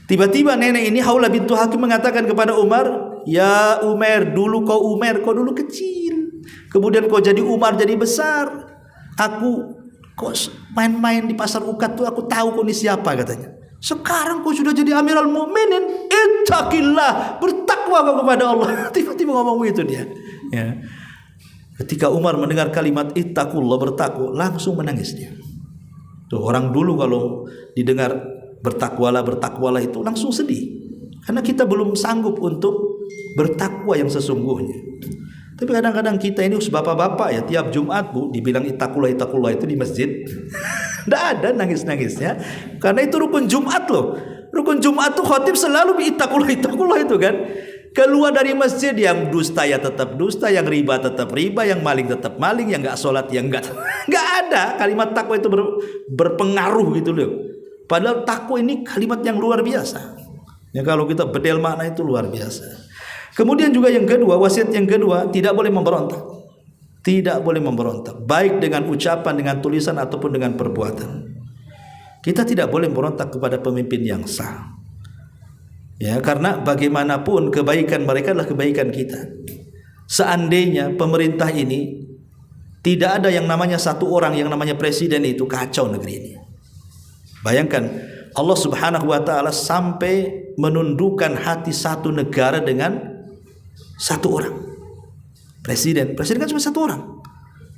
Speaker 2: Tiba-tiba nenek ini Haulah bintu Hakim mengatakan kepada Umar, "Ya Umar, dulu kau Umar, kau dulu kecil. Kemudian kau jadi Umar, jadi besar. Aku kok main-main di pasar Ukat tuh aku tahu kau ini siapa," katanya. "Sekarang kau sudah jadi Amirul Mukminin, ittaqillah, bertakwa kau kepada Allah." Tiba-tiba ngomong begitu dia. Ya. Ketika Umar mendengar kalimat ittaqullah, bertakwa, langsung menangis dia. Tuh, orang dulu kalau didengar bertakwalah itu langsung sedih. Karena kita belum sanggup untuk bertakwa yang sesungguhnya. Tapi kadang-kadang kita ini bapak-bapak ya, tiap Jumat Bu dibilang ittaqullah itu di masjid. Tidak ada nangis-nangisnya. Karena itu rukun Jumat loh. Rukun Jumat tuh khotib selalu ittaqullah itu kan. Keluar dari masjid, yang dusta ya tetap dusta, yang riba tetap riba, yang maling tetap maling, yang nggak sholat yang nggak ada. Kalimat takwa itu berpengaruh gitu loh. Padahal takwa ini kalimat yang luar biasa. Ya kalau kita bedel makna itu luar biasa. Kemudian juga yang kedua, wasiat yang kedua, tidak boleh memberontak. Tidak boleh memberontak, baik dengan ucapan, dengan tulisan ataupun dengan perbuatan. Kita tidak boleh memberontak kepada pemimpin yang sah. Ya, karena bagaimanapun kebaikan mereka adalah kebaikan kita. Seandainya pemerintah ini tidak ada yang namanya satu orang yang namanya presiden, itu kacau negeri ini. Bayangkan Allah Subhanahu wa taala sampai menundukkan hati satu negara dengan satu orang. Presiden kan cuma satu orang,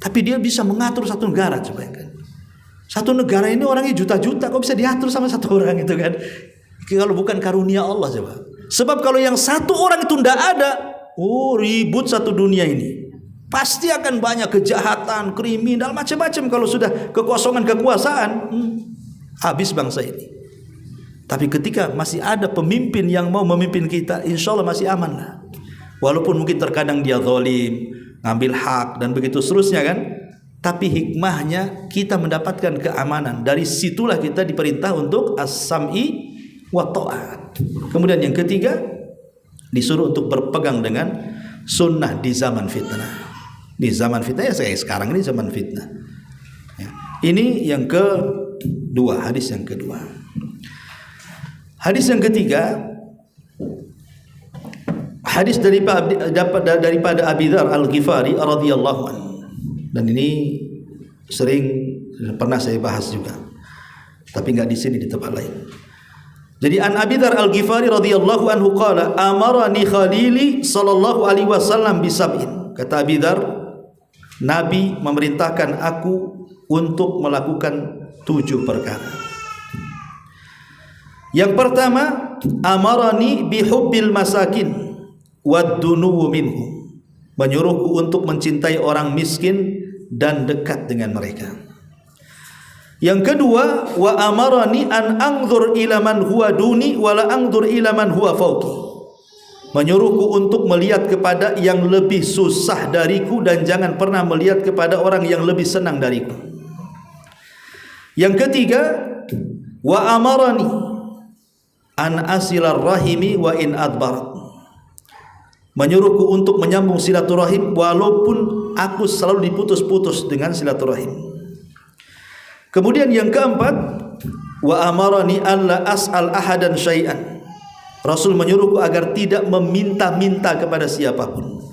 Speaker 2: tapi dia bisa mengatur satu negara. Coba kan, satu negara ini orangnya juta-juta, kok bisa diatur sama satu orang itu kan? Kalau bukan karunia Allah coba. Sebab kalau yang satu orang itu tidak ada, ribut satu dunia ini. Pasti akan banyak kejahatan, kriminal, macam-macam. Kalau sudah kekosongan kekuasaan, habis bangsa ini. Tapi ketika masih ada pemimpin yang mau memimpin kita, insya Allah masih aman lah. Walaupun mungkin terkadang dia zalim, ngambil hak dan begitu seterusnya kan, tapi hikmahnya kita mendapatkan keamanan. Dari situlah kita diperintah untuk as-sam'i wa ta'at. Kemudian yang ketiga, disuruh untuk berpegang dengan sunnah di zaman fitnah. Di zaman fitnah ya, saya sekarang ini zaman fitnah. Ya. Ini yang kedua, hadis yang kedua. Hadis yang ketiga, hadis daripada Abi Dzar Al-Ghifari radhiyallahu anhu. Dan ini sering pernah saya bahas juga, tapi enggak di sini, di tempat lain. Jadi an Abi Dzar Al-Ghifari radhiyallahu anhu qala amarani khalili sallallahu alaihi wasallam bisab'in. Kata Abi Dzar, Nabi memerintahkan aku untuk melakukan 7 perkara. Yang pertama, amarani bihubbil masakin wad-dunuwu minhum, menyuruhku untuk mencintai orang miskin dan dekat dengan mereka. Yang kedua, wa amarani an anzur ila man huwa duni wa la anzur ila man huwa fawqi, menyuruhku untuk melihat kepada yang lebih susah dariku dan jangan pernah melihat kepada orang yang lebih senang dariku. Yang ketiga, wa amarani an asilar rahimi wa in adbarat, menyuruhku untuk menyambung silaturahim walaupun aku selalu diputus-putus dengan silaturahim. Kemudian yang keempat, wa amarani alla as'al ahadan syai'an, Rasul menyuruhku agar tidak meminta-minta kepada siapapun.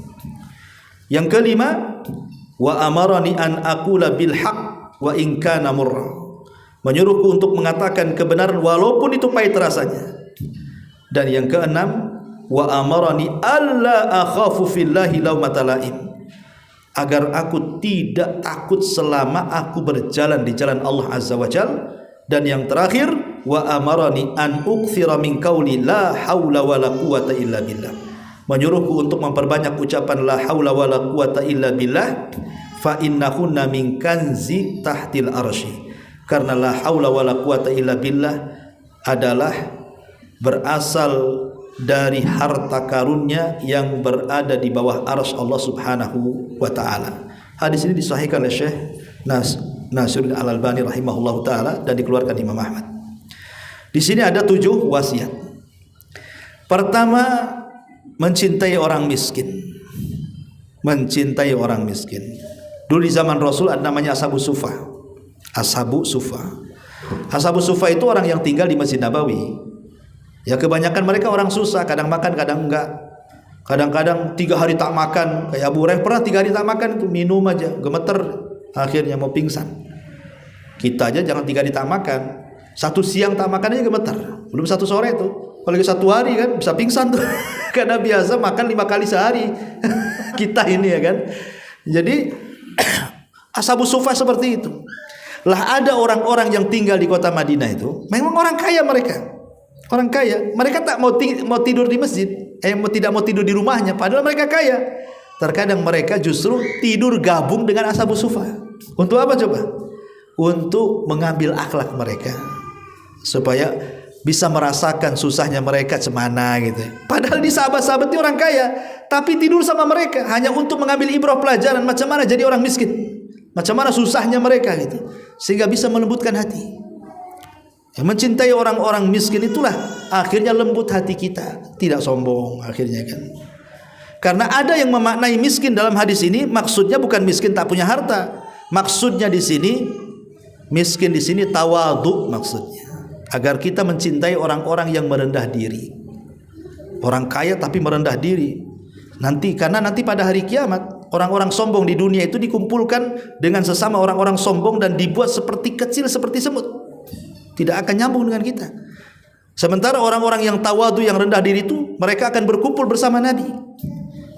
Speaker 2: Yang kelima, wa amarani an aqula bil haqq wa in kana murra, menyuruhku untuk mengatakan kebenaran walaupun itu pahit rasanya. Dan yang keenam, wa amarani alla akhafu fillahi laumata laim, agar aku tidak takut selama aku berjalan di jalan Allah Azza wa Jalla. Dan yang terakhir, wa amarani an ukthira min qauli la haula wala quwata illa billah, menyuruhku untuk memperbanyak ucapan la haula wala quwata illa billah, fa innahunna min kanzi tahtil arsy, karena la haula wala quwata illa billah adalah berasal dari harta karunnya yang berada di bawah arsy Allah Subhanahu wa taala. Hadis ini disahihkan oleh Syekh Nasiruddin Al-Albani rahimahullahu taala dan dikeluarkan Imam Ahmad. Di sini ada 7 wasiat. Pertama, mencintai orang miskin. Mencintai orang miskin. Dulu di zaman Rasul ada namanya Ashabu Sufa. Ashabu Sufa. Ashabu Sufa itu orang yang tinggal di Masjid Nabawi. Ya kebanyakan mereka orang susah, kadang makan kadang enggak. Kadang-kadang 3 hari tak makan. Kayak Abu Hurairah pernah 3 hari tak makan, itu minum aja, gemeter, akhirnya mau pingsan. Kita aja jangan 3 hari tak makan, 1 siang tak makan aja gemeter, belum 1 sore itu. Kalau 1 hari kan bisa pingsan tuh. Karena biasa makan 5 kali sehari. Kita ini ya kan. Jadi Ashabu Sufa seperti itu. Lah ada orang-orang yang tinggal di kota Madinah itu, memang orang kaya mereka. Orang kaya, mereka tak mau tidur di masjid, tidak mau tidur di rumahnya, padahal mereka kaya. Terkadang mereka justru tidur gabung dengan Ashabu Sufa. Untuk apa coba? Untuk mengambil akhlak mereka, supaya bisa merasakan susahnya mereka cemana gitu. Padahal di sahabat-sahabat ini orang kaya, tapi tidur sama mereka hanya untuk mengambil ibrah pelajaran macam mana jadi orang miskin, macam mana susahnya mereka gitu, sehingga bisa melembutkan hati. Yang mencintai orang-orang miskin itulah akhirnya lembut hati kita, tidak sombong akhirnya kan. Karena ada yang memaknai miskin dalam hadis ini, maksudnya bukan miskin tak punya harta. Maksudnya di sini miskin di sini tawadhu maksudnya. Agar kita mencintai orang-orang yang merendah diri. Orang kaya tapi merendah diri. Karena nanti pada hari kiamat orang-orang sombong di dunia itu dikumpulkan dengan sesama orang-orang sombong dan dibuat seperti kecil seperti semut. Tidak akan nyambung dengan kita. Sementara orang-orang yang tawadhu, yang rendah diri itu, mereka akan berkumpul bersama Nabi.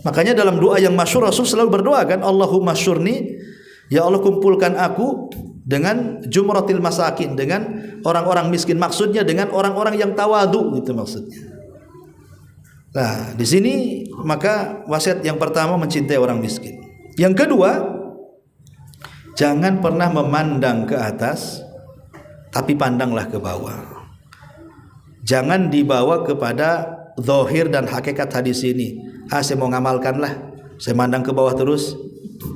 Speaker 2: Makanya dalam doa yang masyhur Rasul selalu berdoa kan, Allahumma syurni, ya Allah kumpulkan aku dengan jumratil masakin, dengan orang-orang miskin, maksudnya dengan orang-orang yang tawadhu gitu maksudnya. Nah, di sini maka wasiat yang pertama mencintai orang miskin. Yang kedua, jangan pernah memandang ke atas, tapi pandanglah ke bawah. Jangan dibawa kepada zahir dan hakikat hadis ini. Saya mau ngamalkan lah, saya mandang ke bawah terus,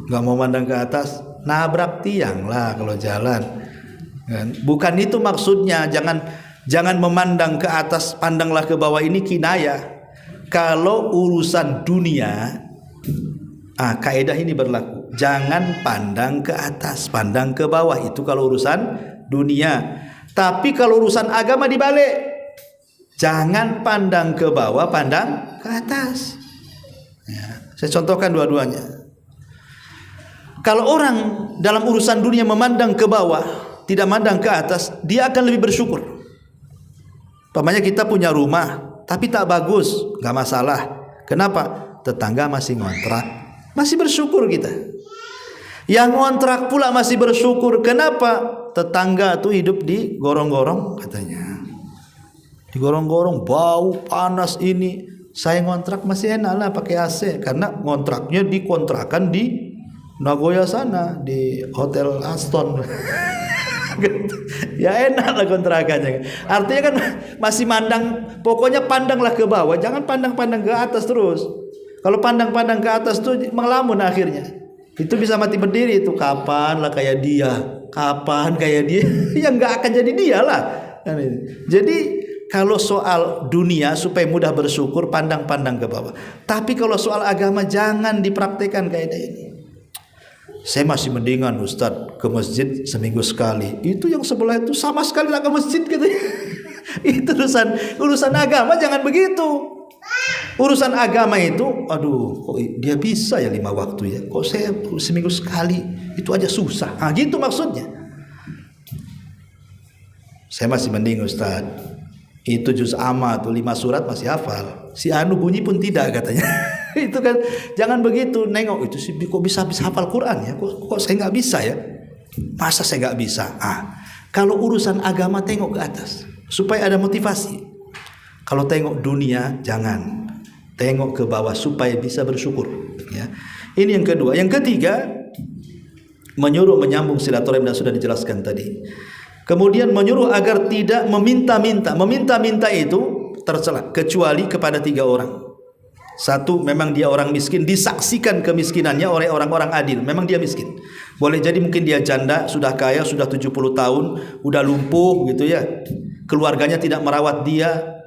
Speaker 2: nggak mau mandang ke atas, nabrak tiang lah kalau jalan. Bukan itu maksudnya. Jangan memandang ke atas, pandanglah ke bawah, ini kinayah. Kalau urusan dunia, kaidah ini berlaku. Jangan pandang ke atas, pandang ke bawah. Itu kalau urusan dunia. Tapi kalau urusan agama dibalik. Jangan pandang ke bawah, pandang ke atas. Ya, saya contohkan dua-duanya. Kalau orang dalam urusan dunia memandang ke bawah, tidak memandang ke atas, dia akan lebih bersyukur. Umpamanya kita punya rumah, tapi tak bagus, nggak masalah. Kenapa? Tetangga masih ngontrak, masih bersyukur kita. Yang ngontrak pula masih bersyukur. Kenapa? Tetangga tuh hidup di gorong-gorong katanya. Di gorong-gorong, bau, panas ini. Saya ngontrak masih enak lah pakai AC, karena ngontraknya dikontrakan di Nagoya sana, di Hotel Aston. Ya enak lah kontrakannya. Artinya kan masih mandang, pokoknya pandanglah ke bawah, jangan pandang-pandang ke atas terus. Kalau pandang-pandang ke atas tuh melamun akhirnya. Itu bisa mati berdiri itu. Kapan lah kayak dia? Kapan kayak dia? Ya nggak akan jadi dia lah. Jadi kalau soal dunia supaya mudah bersyukur, pandang-pandang ke bawah. Tapi kalau soal agama jangan dipraktekkan kaidah ini. Saya masih mendingan Ustadz ke masjid seminggu sekali. Itu yang sebelah itu sama sekali nggak ke masjid gitu. Itu urusan agama jangan begitu. Urusan agama itu, aduh, kok dia bisa ya 5 waktu ya. Kok saya seminggu sekali itu aja susah. Gitu maksudnya. Saya masih mending Ustadz. Itu juz amma tuh 5 surat masih hafal. Si anu bunyi pun tidak katanya. Itu kan jangan begitu, nengok itu sih kok bisa hafal Quran ya. Kok saya nggak bisa ya? Masa saya nggak bisa? Kalau urusan agama tengok ke atas supaya ada motivasi. Kalau tengok dunia jangan. Tengok ke bawah supaya bisa bersyukur ya. Ini yang kedua. Yang ketiga, menyuruh menyambung silaturahim dan sudah dijelaskan tadi. Kemudian menyuruh agar tidak meminta-minta. Meminta-minta itu tercela kecuali kepada 3 orang. Satu, memang dia orang miskin, disaksikan kemiskinannya oleh orang-orang adil. Memang dia miskin. Boleh jadi mungkin dia janda, sudah kaya, sudah 70 tahun, udah lumpuh gitu ya. Keluarganya tidak merawat dia.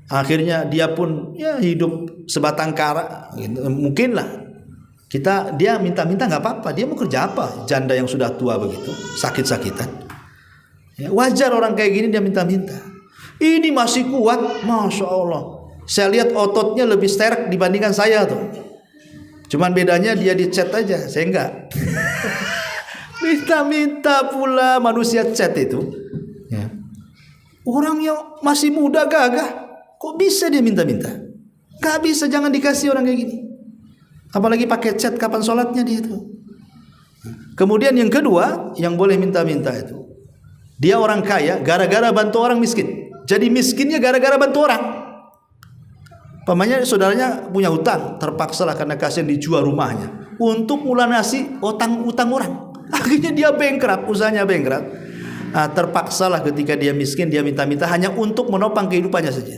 Speaker 2: Akhirnya dia pun ya hidup sebatang kara gitu. Mungkin lah dia minta-minta nggak apa-apa. Dia mau kerja apa? Janda yang sudah tua begitu, sakit-sakitan ya, wajar orang kayak gini dia minta-minta. Ini masih kuat, Masya Allah. Saya lihat ototnya lebih sterk dibandingkan saya tuh. Cuman bedanya dia di chat aja, saya enggak. Minta-minta pula manusia chat itu ya. Orang yang masih muda gagah, kok bisa dia minta-minta? Gak bisa, jangan dikasih orang kayak gini. Apalagi pakai chat kapan sholatnya dia itu. Kemudian yang kedua, yang boleh minta-minta itu, dia orang kaya gara-gara bantu orang miskin. Jadi miskinnya gara-gara bantu orang. Pamannya saudaranya punya hutang, terpaksalah karena kasihan dijual rumahnya untuk melunasi utang orang. Akhirnya dia bankrupt, usahanya bankrupt. Terpaksalah ketika dia miskin dia minta-minta hanya untuk menopang kehidupannya saja.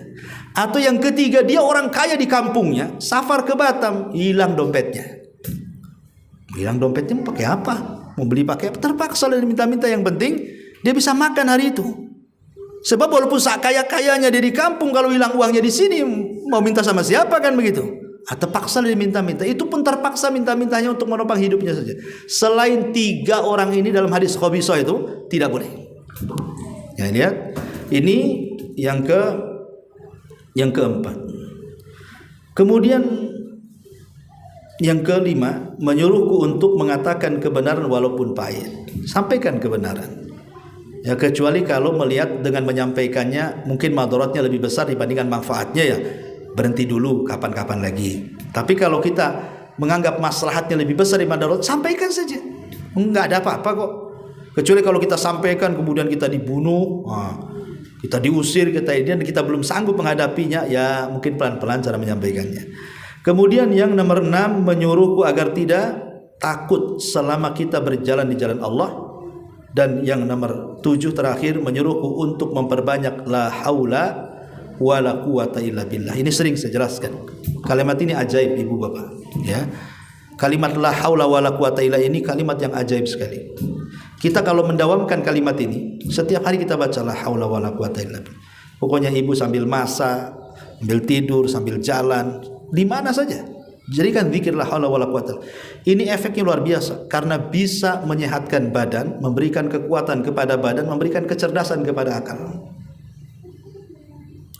Speaker 2: Atau yang ketiga, dia orang kaya di kampungnya, safar ke Batam, hilang dompetnya. Hilang dompetnya mau pakai apa? Mau beli pakai apa? Terpaksa dia minta-minta, yang penting dia bisa makan hari itu. Sebab walaupun kaya-kayanya dia di kampung, kalau hilang uangnya di sini mau minta sama siapa kan begitu? Terpaksa dia minta-minta. Itu pun terpaksa minta-mintanya untuk menopang hidupnya saja. Selain 3 orang ini dalam hadis khabithah itu tidak boleh. Ya, lihat. Ini yang keempat. Kemudian yang kelima, menyuruhku untuk mengatakan kebenaran walaupun pahit. Sampaikan kebenaran. Ya, kecuali kalau melihat dengan menyampaikannya mungkin madaratnya lebih besar dibandingkan manfaatnya, ya berhenti dulu, kapan-kapan lagi. Tapi kalau kita menganggap maslahatnya lebih besar daripada madarat, sampaikan saja. Enggak ada apa-apa kok. Kecuali kalau kita sampaikan kemudian kita dibunuh, kita diusir, kita belum sanggup menghadapinya, ya mungkin pelan-pelan cara menyampaikannya. Kemudian yang nomor 6, menyuruhku agar tidak takut selama kita berjalan di jalan Allah. Dan yang nomor 7 terakhir, menyuruhku untuk memperbanyak la haula wala quwata illa billah. Ini sering saya jelaskan. Kalimat ini ajaib ibu bapak ya. Kalimat la haula wala quwata illa ini kalimat yang ajaib sekali. Kita kalau mendawamkan kalimat ini, setiap hari kita baca la haula wala quwata illa billah. Pokoknya ibu sambil masak, sambil tidur, sambil jalan, di mana saja jadikan zikir la haula wala quwata. Ini efeknya luar biasa karena bisa menyehatkan badan, memberikan kekuatan kepada badan, memberikan kecerdasan kepada akal.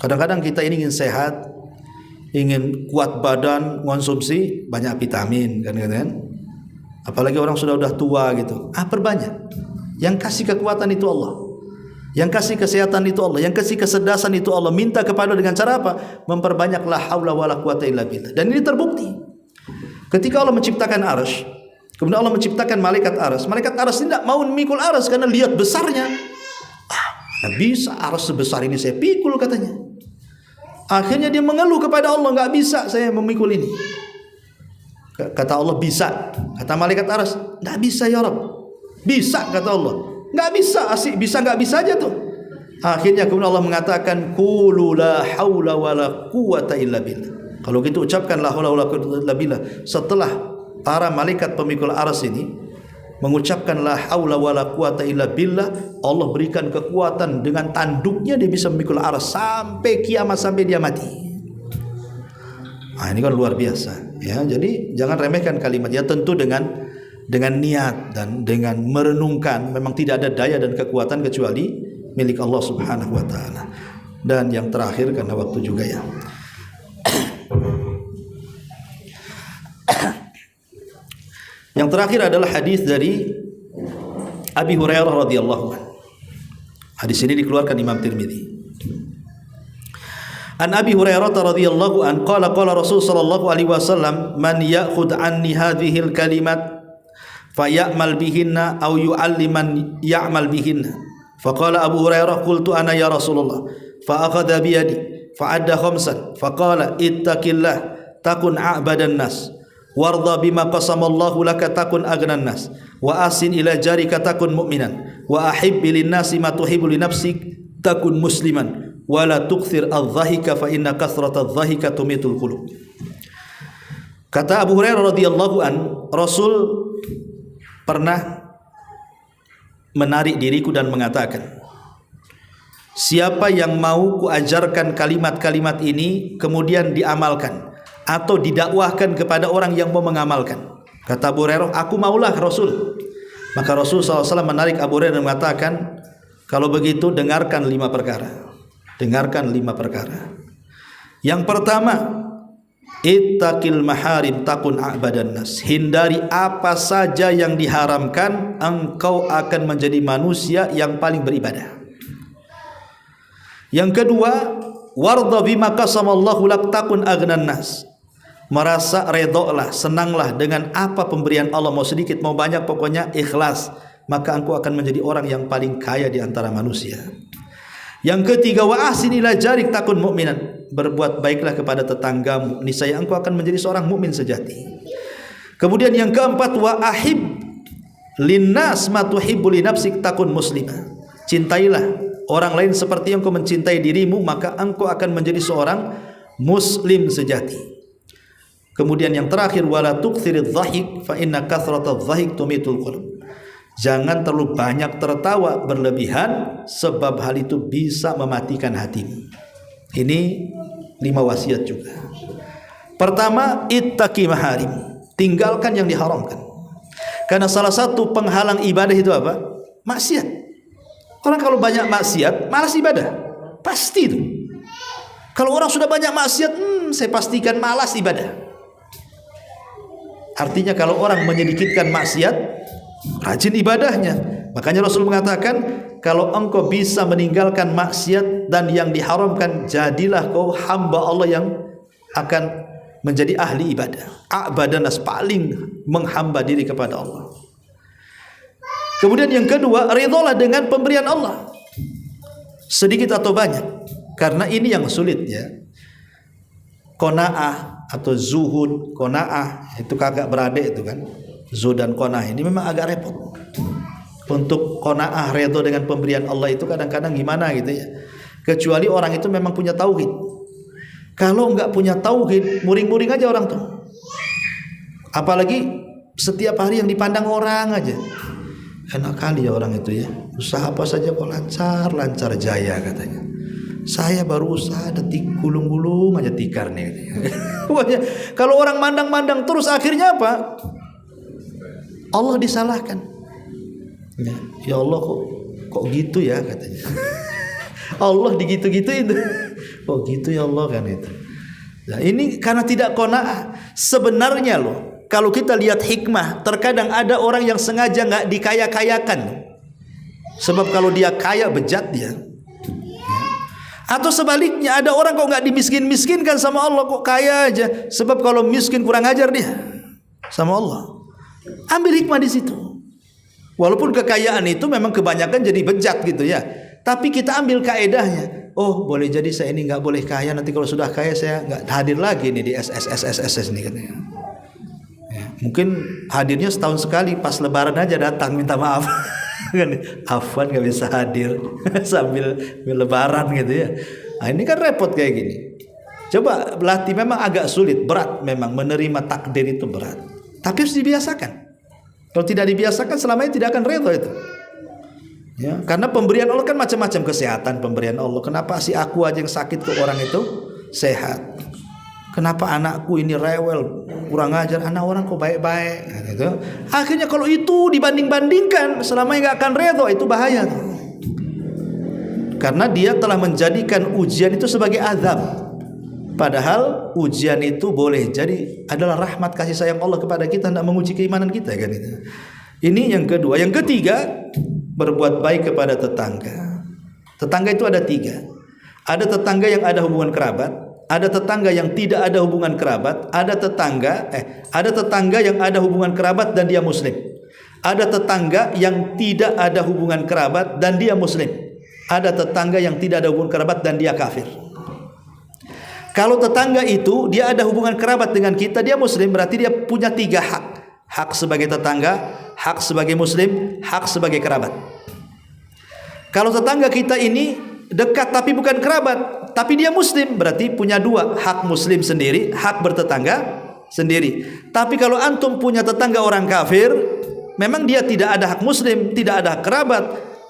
Speaker 2: Kadang-kadang kita ini ingin sehat, ingin kuat badan, konsumsi banyak vitamin kan. Apalagi orang sudah tua gitu. Perbanyak. Yang kasih kekuatan itu Allah. Yang kasih kesehatan itu Allah, yang kasih kecerdasan itu Allah. Minta kepada dengan cara apa? Memperbanyak la haula wala quwata illa billah. Dan ini terbukti. Ketika Allah menciptakan arsy, kemudian Allah menciptakan malaikat arsy. Malaikat arsy tidak mau memikul arsy karena lihat besarnya. Nggak bisa arsy sebesar ini saya pikul katanya. Akhirnya dia mengeluh kepada Allah, nggak bisa saya memikul ini. Kata Allah bisa. Kata malaikat arsy, nggak bisa ya Rabb. Bisa kata Allah. Nggak bisa, asik bisa nggak bisa aja tuh. Akhirnya kemudian Allah mengatakan qulu la haula wala quwata illa billah. Kalau gitu ucapkan la haula wala quwata illa billah. Setelah para malaikat pemikul arsy ini mengucapkan la haula wala quwata illa billah, Allah berikan kekuatan dengan tanduknya dia bisa memikul arsy sampai kiamat, sampai dia mati. Ini kan luar biasa ya. Jadi jangan remehkan kalimat ya, tentu dengan niat dan dengan merenungkan. Memang tidak ada daya dan kekuatan kecuali milik Allah Subhanahu wa taala. Dan yang terakhir karena waktu juga ya. Yang terakhir adalah hadis dari Abi Hurairah radhiyallahu anhu. Hadis ini dikeluarkan Imam Tirmidzi. An Abi Hurairah radhiyallahu an qala Rasul sallallahu alaihi wasallam man ya'khudh anni hadhil kalimat faya'mal bihinna aw yu'alliman ya'mal bihinna. Faqala Abu Hurairah qultu ana ya Rasulullah fa akhadha bi yadi fa adda khamsan faqala ittaqillah takun a'badan nas warda bima qasamallahu laka takun agnan nas wa asin ila jarika takun mu'minan wa ahibbi lin nasi ma tuhibbu li nafsik takun musliman wala tukthir adh-dhahika fa inna kathratadh-dhahika tumitul qulub. Kata Abu Hurairah radhiyallahu an, Rasul pernah menarik diriku dan mengatakan, siapa yang mau kuajarkan kalimat-kalimat ini kemudian diamalkan atau didakwahkan kepada orang yang mau mengamalkan. Kata Abu Hurairah, aku maulah Rasul. Maka Rasul SAW menarik Abu Hurairah dan mengatakan, kalau begitu dengarkan 5 perkara. Dengarkan 5 perkara. Yang pertama, ittaqil maharim takun a'badan nas. Hindari apa saja yang diharamkan, engkau akan menjadi manusia yang paling beribadah. Yang kedua, warda bima qasamallahu lak takun agnan nas. Merasa redoklah, senanglah dengan apa pemberian Allah, mau sedikit mau banyak pokoknya ikhlas, maka engkau akan menjadi orang yang paling kaya di antara manusia. Yang ketiga, wa ahsin ila jarik takun mu'minan. Berbuat baiklah kepada tetanggamu, niscaya engkau akan menjadi seorang mukmin sejati. Kemudian yang keempat, wa ahib linnas ma tuhibbu li nafsik takun muslimah. Cintailah orang lain seperti yang engkau mencintai dirimu, maka engkau akan menjadi seorang muslim sejati. Kemudian yang terakhir, wala tukthiridh dhahik fa inna kathratadh dhahik tumitul qulub. Jangan terlalu banyak tertawa berlebihan, sebab hal itu bisa mematikan hatimu. Ini 5 wasiat juga. Pertama, ittaqi maharim. Tinggalkan yang diharamkan. Karena salah satu penghalang ibadah itu apa? Maksiat. Orang kalau banyak maksiat, malas ibadah. Pasti itu. Kalau orang sudah banyak maksiat, saya pastikan malas ibadah. Artinya kalau orang menyedikitkan maksiat, rajin ibadahnya. Makanya Rasul mengatakan, kalau engkau bisa meninggalkan maksiat dan yang diharamkan, jadilah kau hamba Allah yang akan menjadi ahli ibadah. A'badan nas, paling menghamba diri kepada Allah. Kemudian yang kedua, ridholah dengan pemberian Allah, sedikit atau banyak. Karena ini yang sulit ya. Qanaah atau zuhud, qanaah itu kakak beradik itu kan. Zuhud dan qanaah ini memang agak repot. Untuk qanaah, redha dengan pemberian Allah itu kadang-kadang gimana gitu ya. Kecuali orang itu memang punya tauhid. Kalau enggak punya tauhid, muring-muring aja orang tuh. Apalagi setiap hari yang dipandang orang aja. Enak kali ya orang itu ya. Usaha apa saja kok lancar jaya katanya. Saya baru usaha detik gulung-gulung aja tikar nih. Pokoknya kalau orang mandang-mandang terus, akhirnya apa? Allah disalahkan. Ya Allah kok gitu ya katanya. Allah digitu-gituin. Kok gitu ya Allah kan itu. Nah, ini karena tidak qanaah. Sebenarnya loh, kalau kita lihat hikmah, terkadang ada orang yang sengaja nggak dikaya-kayakan. Sebab kalau dia kaya bejat dia. Atau sebaliknya, ada orang kok nggak dimiskin-miskinkan sama Allah, kok kaya aja. Sebab kalau miskin kurang ajar dia sama Allah. Ambil hikmah di situ. Walaupun kekayaan itu memang kebanyakan jadi bejat gitu ya. Tapi kita ambil kaedahnya. Oh, boleh jadi saya ini nggak boleh kaya, nanti kalau sudah kaya saya nggak hadir lagi nih di SSSSS nih katanya. Ya, mungkin hadirnya setahun sekali, pas Lebaran aja datang minta maaf. Afwan nggak bisa hadir sambil Lebaran gitu ya. Nah, ini kan repot kayak gini. Coba latih, memang agak sulit, berat memang menerima takdir itu berat. Tapi harus dibiasakan. Kalau tidak dibiasakan selamanya tidak akan redha itu. Ya, karena pemberian Allah kan macam-macam, kesehatan pemberian Allah. Kenapa sih aku aja yang sakit kok orang itu sehat? Kenapa anakku ini rewel, kurang ajar, anak orang kok baik-baik gitu. Akhirnya kalau itu dibanding-bandingkan, selamanya nggak akan redha, itu bahaya tuh. Karena dia telah menjadikan ujian itu sebagai azab. Padahal ujian itu boleh jadi adalah rahmat kasih sayang Allah kepada kita, hendak menguji keimanan kita kan itu. Ini yang kedua. Yang ketiga, berbuat baik kepada tetangga. Tetangga itu ada 3. Ada tetangga yang ada hubungan kerabat, ada tetangga yang tidak ada hubungan kerabat, ada tetangga yang ada hubungan kerabat dan dia muslim. Ada tetangga yang tidak ada hubungan kerabat dan dia muslim. Ada tetangga yang tidak ada hubungan kerabat dan dia kafir. Kalau tetangga itu dia ada hubungan kerabat dengan kita, dia muslim, berarti dia punya 3 hak. Hak sebagai tetangga, hak sebagai muslim, hak sebagai kerabat. Kalau tetangga kita ini dekat tapi bukan kerabat, tapi dia muslim, berarti punya 2, hak muslim sendiri, hak bertetangga sendiri. Tapi kalau antum punya tetangga orang kafir, memang dia tidak ada hak muslim, tidak ada hak kerabat,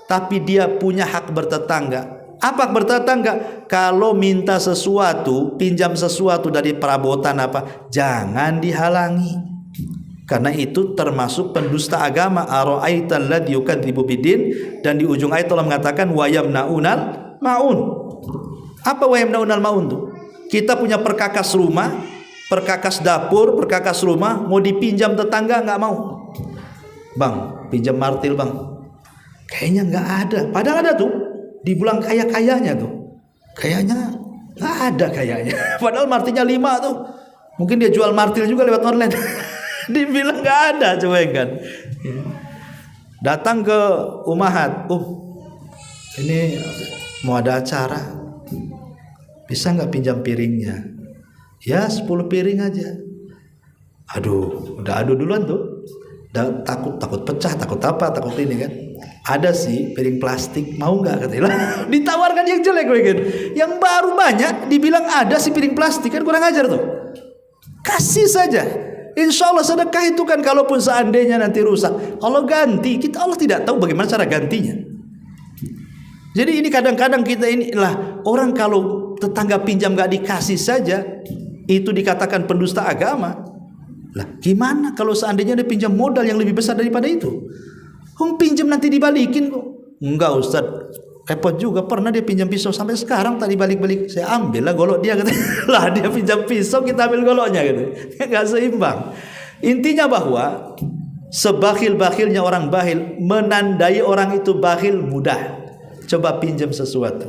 Speaker 2: tapi dia punya hak bertetangga. Apa hak bertetangga? Kalau minta sesuatu, pinjam sesuatu dari perabotan apa, jangan dihalangi. Karena itu termasuk pendusta agama. Ara'aital ladzi yukadzibu biddin, dan di ujung ayat Allah mengatakan wa yamnaunal maun. Apa wa yamnaunal maun tuh? Kita punya perkakas rumah, perkakas dapur, perkakas rumah, mau dipinjam tetangga nggak mau. Bang, pinjam martil bang. Kayaknya nggak ada. Padahal ada tuh. Dibilang kaya-kayanya tuh. Kayaknya nggak ada kayaknya. Padahal martilnya 5 tuh. Mungkin dia jual martil juga lewat online. Dibilang nggak ada, coba kan. Datang ke Umahat. Ini mau ada acara. Bisa nggak pinjam piringnya? Ya 10 piring aja. Aduh, udah adu duluan tuh. Takut pecah, takut apa, takut ini kan. Ada sih piring plastik, mau nggak katanya. Ditawarkan yang jelek kan. Yang baru banyak dibilang ada sih piring plastik, kan kurang ajar tuh. Kasih saja. Insya Allah sedekah itu kan, kalaupun seandainya nanti rusak, Allah ganti. Allah tidak tahu bagaimana cara gantinya. Jadi ini kadang-kadang kita inilah orang, kalau tetangga pinjam gak dikasih saja, itu dikatakan pendusta agama. Lah gimana kalau seandainya dia pinjam modal yang lebih besar daripada itu? Pinjam nanti dibalikin kok. Enggak Ustaz, repot juga. Pernah dia pinjam pisau, sampai sekarang tadi balik-balik saya ambil lah golok dia, katanya. Lah dia pinjam pisau, kita ambil goloknya gitu. Enggak seimbang. Intinya bahwa sebakhil-bakhilnya orang bakhil, menandai orang itu bakhil mudah. Coba pinjam sesuatu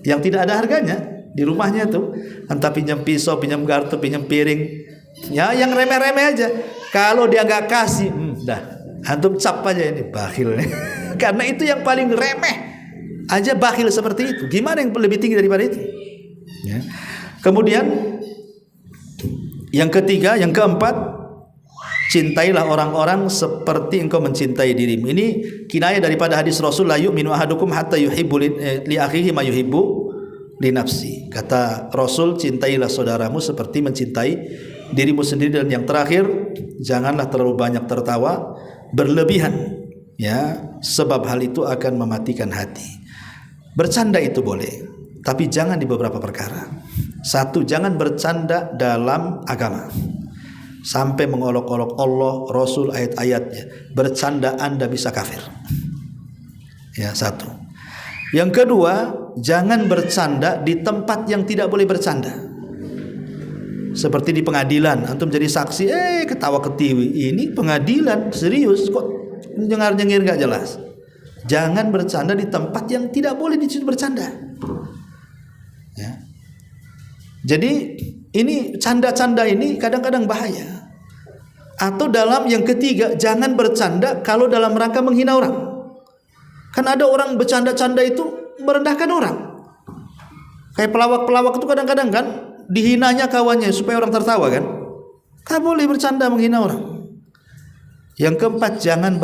Speaker 2: yang tidak ada harganya di rumahnya tuh, entah pinjam pisau, pinjam garpu, pinjam piring, ya yang remeh-remeh aja. Kalau dia nggak kasih, dah antum cap aja ini bakhil. Karena itu yang paling remeh aja bakhil seperti itu. Gimana yang lebih tinggi daripada itu? Ya. Kemudian yang ketiga, yang keempat, cintailah orang-orang seperti engkau mencintai dirimu. Ini kinayah daripada hadis Rasul, la yu'minu ahadukum hatta yuhibbu li akhihi ma yuhibbu li nafsi. Kata Rasul, cintailah saudaramu seperti mencintai dirimu sendiri. Dan yang terakhir, janganlah terlalu banyak tertawa berlebihan, ya, sebab hal itu akan mematikan hati. Bercanda itu boleh, tapi jangan di beberapa perkara. 1, jangan bercanda dalam agama sampai mengolok-olok Allah, Rasul, ayat-ayatnya. Bercanda Anda bisa kafir. Ya, 1. Yang kedua, jangan bercanda di tempat yang tidak boleh bercanda. Seperti di pengadilan, antum jadi saksi, ketawa ketiwi. Ini pengadilan serius kok nyengir-nyengir gak jelas. Jangan bercanda di tempat yang tidak boleh bercanda. Ya. Jadi ini canda-canda ini kadang-kadang bahaya. Atau dalam yang ketiga, jangan bercanda kalau dalam rangka menghina orang. Kan ada orang bercanda-canda itu merendahkan orang. Kayak pelawak-pelawak itu kadang-kadang kan dihinanya kawannya supaya orang tertawa kan. Tak boleh bercanda menghina orang. Yang keempat, jangan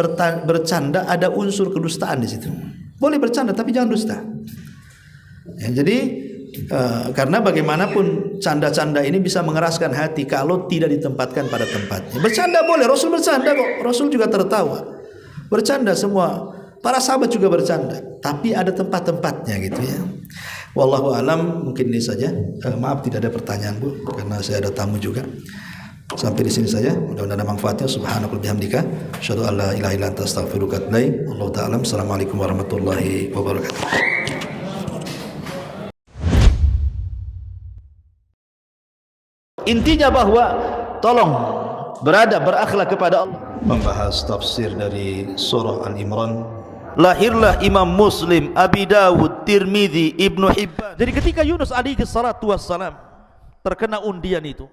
Speaker 2: bercanda ada unsur kedustaan di situ. Boleh bercanda tapi jangan dusta. Ya, jadi karena bagaimanapun canda-canda ini bisa mengeraskan hati kalau tidak ditempatkan pada tempatnya. Bercanda boleh, Rasul bercanda kok, Rasul juga tertawa. Bercanda semua, para sahabat juga bercanda, tapi ada tempat-tempatnya gitu ya. Wallahu alam, mungkin ini saja. Maaf tidak ada pertanyaan Bu, karena saya ada tamu juga. Sampai di sini saja. Mudah-mudahan ada manfaatnya. Subhanakallahumma bihamdika, asyhadu an la ilaha illa anta astaghfiruka wa atubu ilaik. Wallahu ta'ala. Assalamualaikum warahmatullahi wabarakatuh. Intinya bahwa tolong beradab, berakhlak kepada Allah. Membahas tafsir dari surah Al-Imran lahirlah Imam Muslim, Abi Dawud, Tirmidzi, Ibnu Hibban. Jadi ketika Yunus alaihi salatu wassalam terkena undian itu,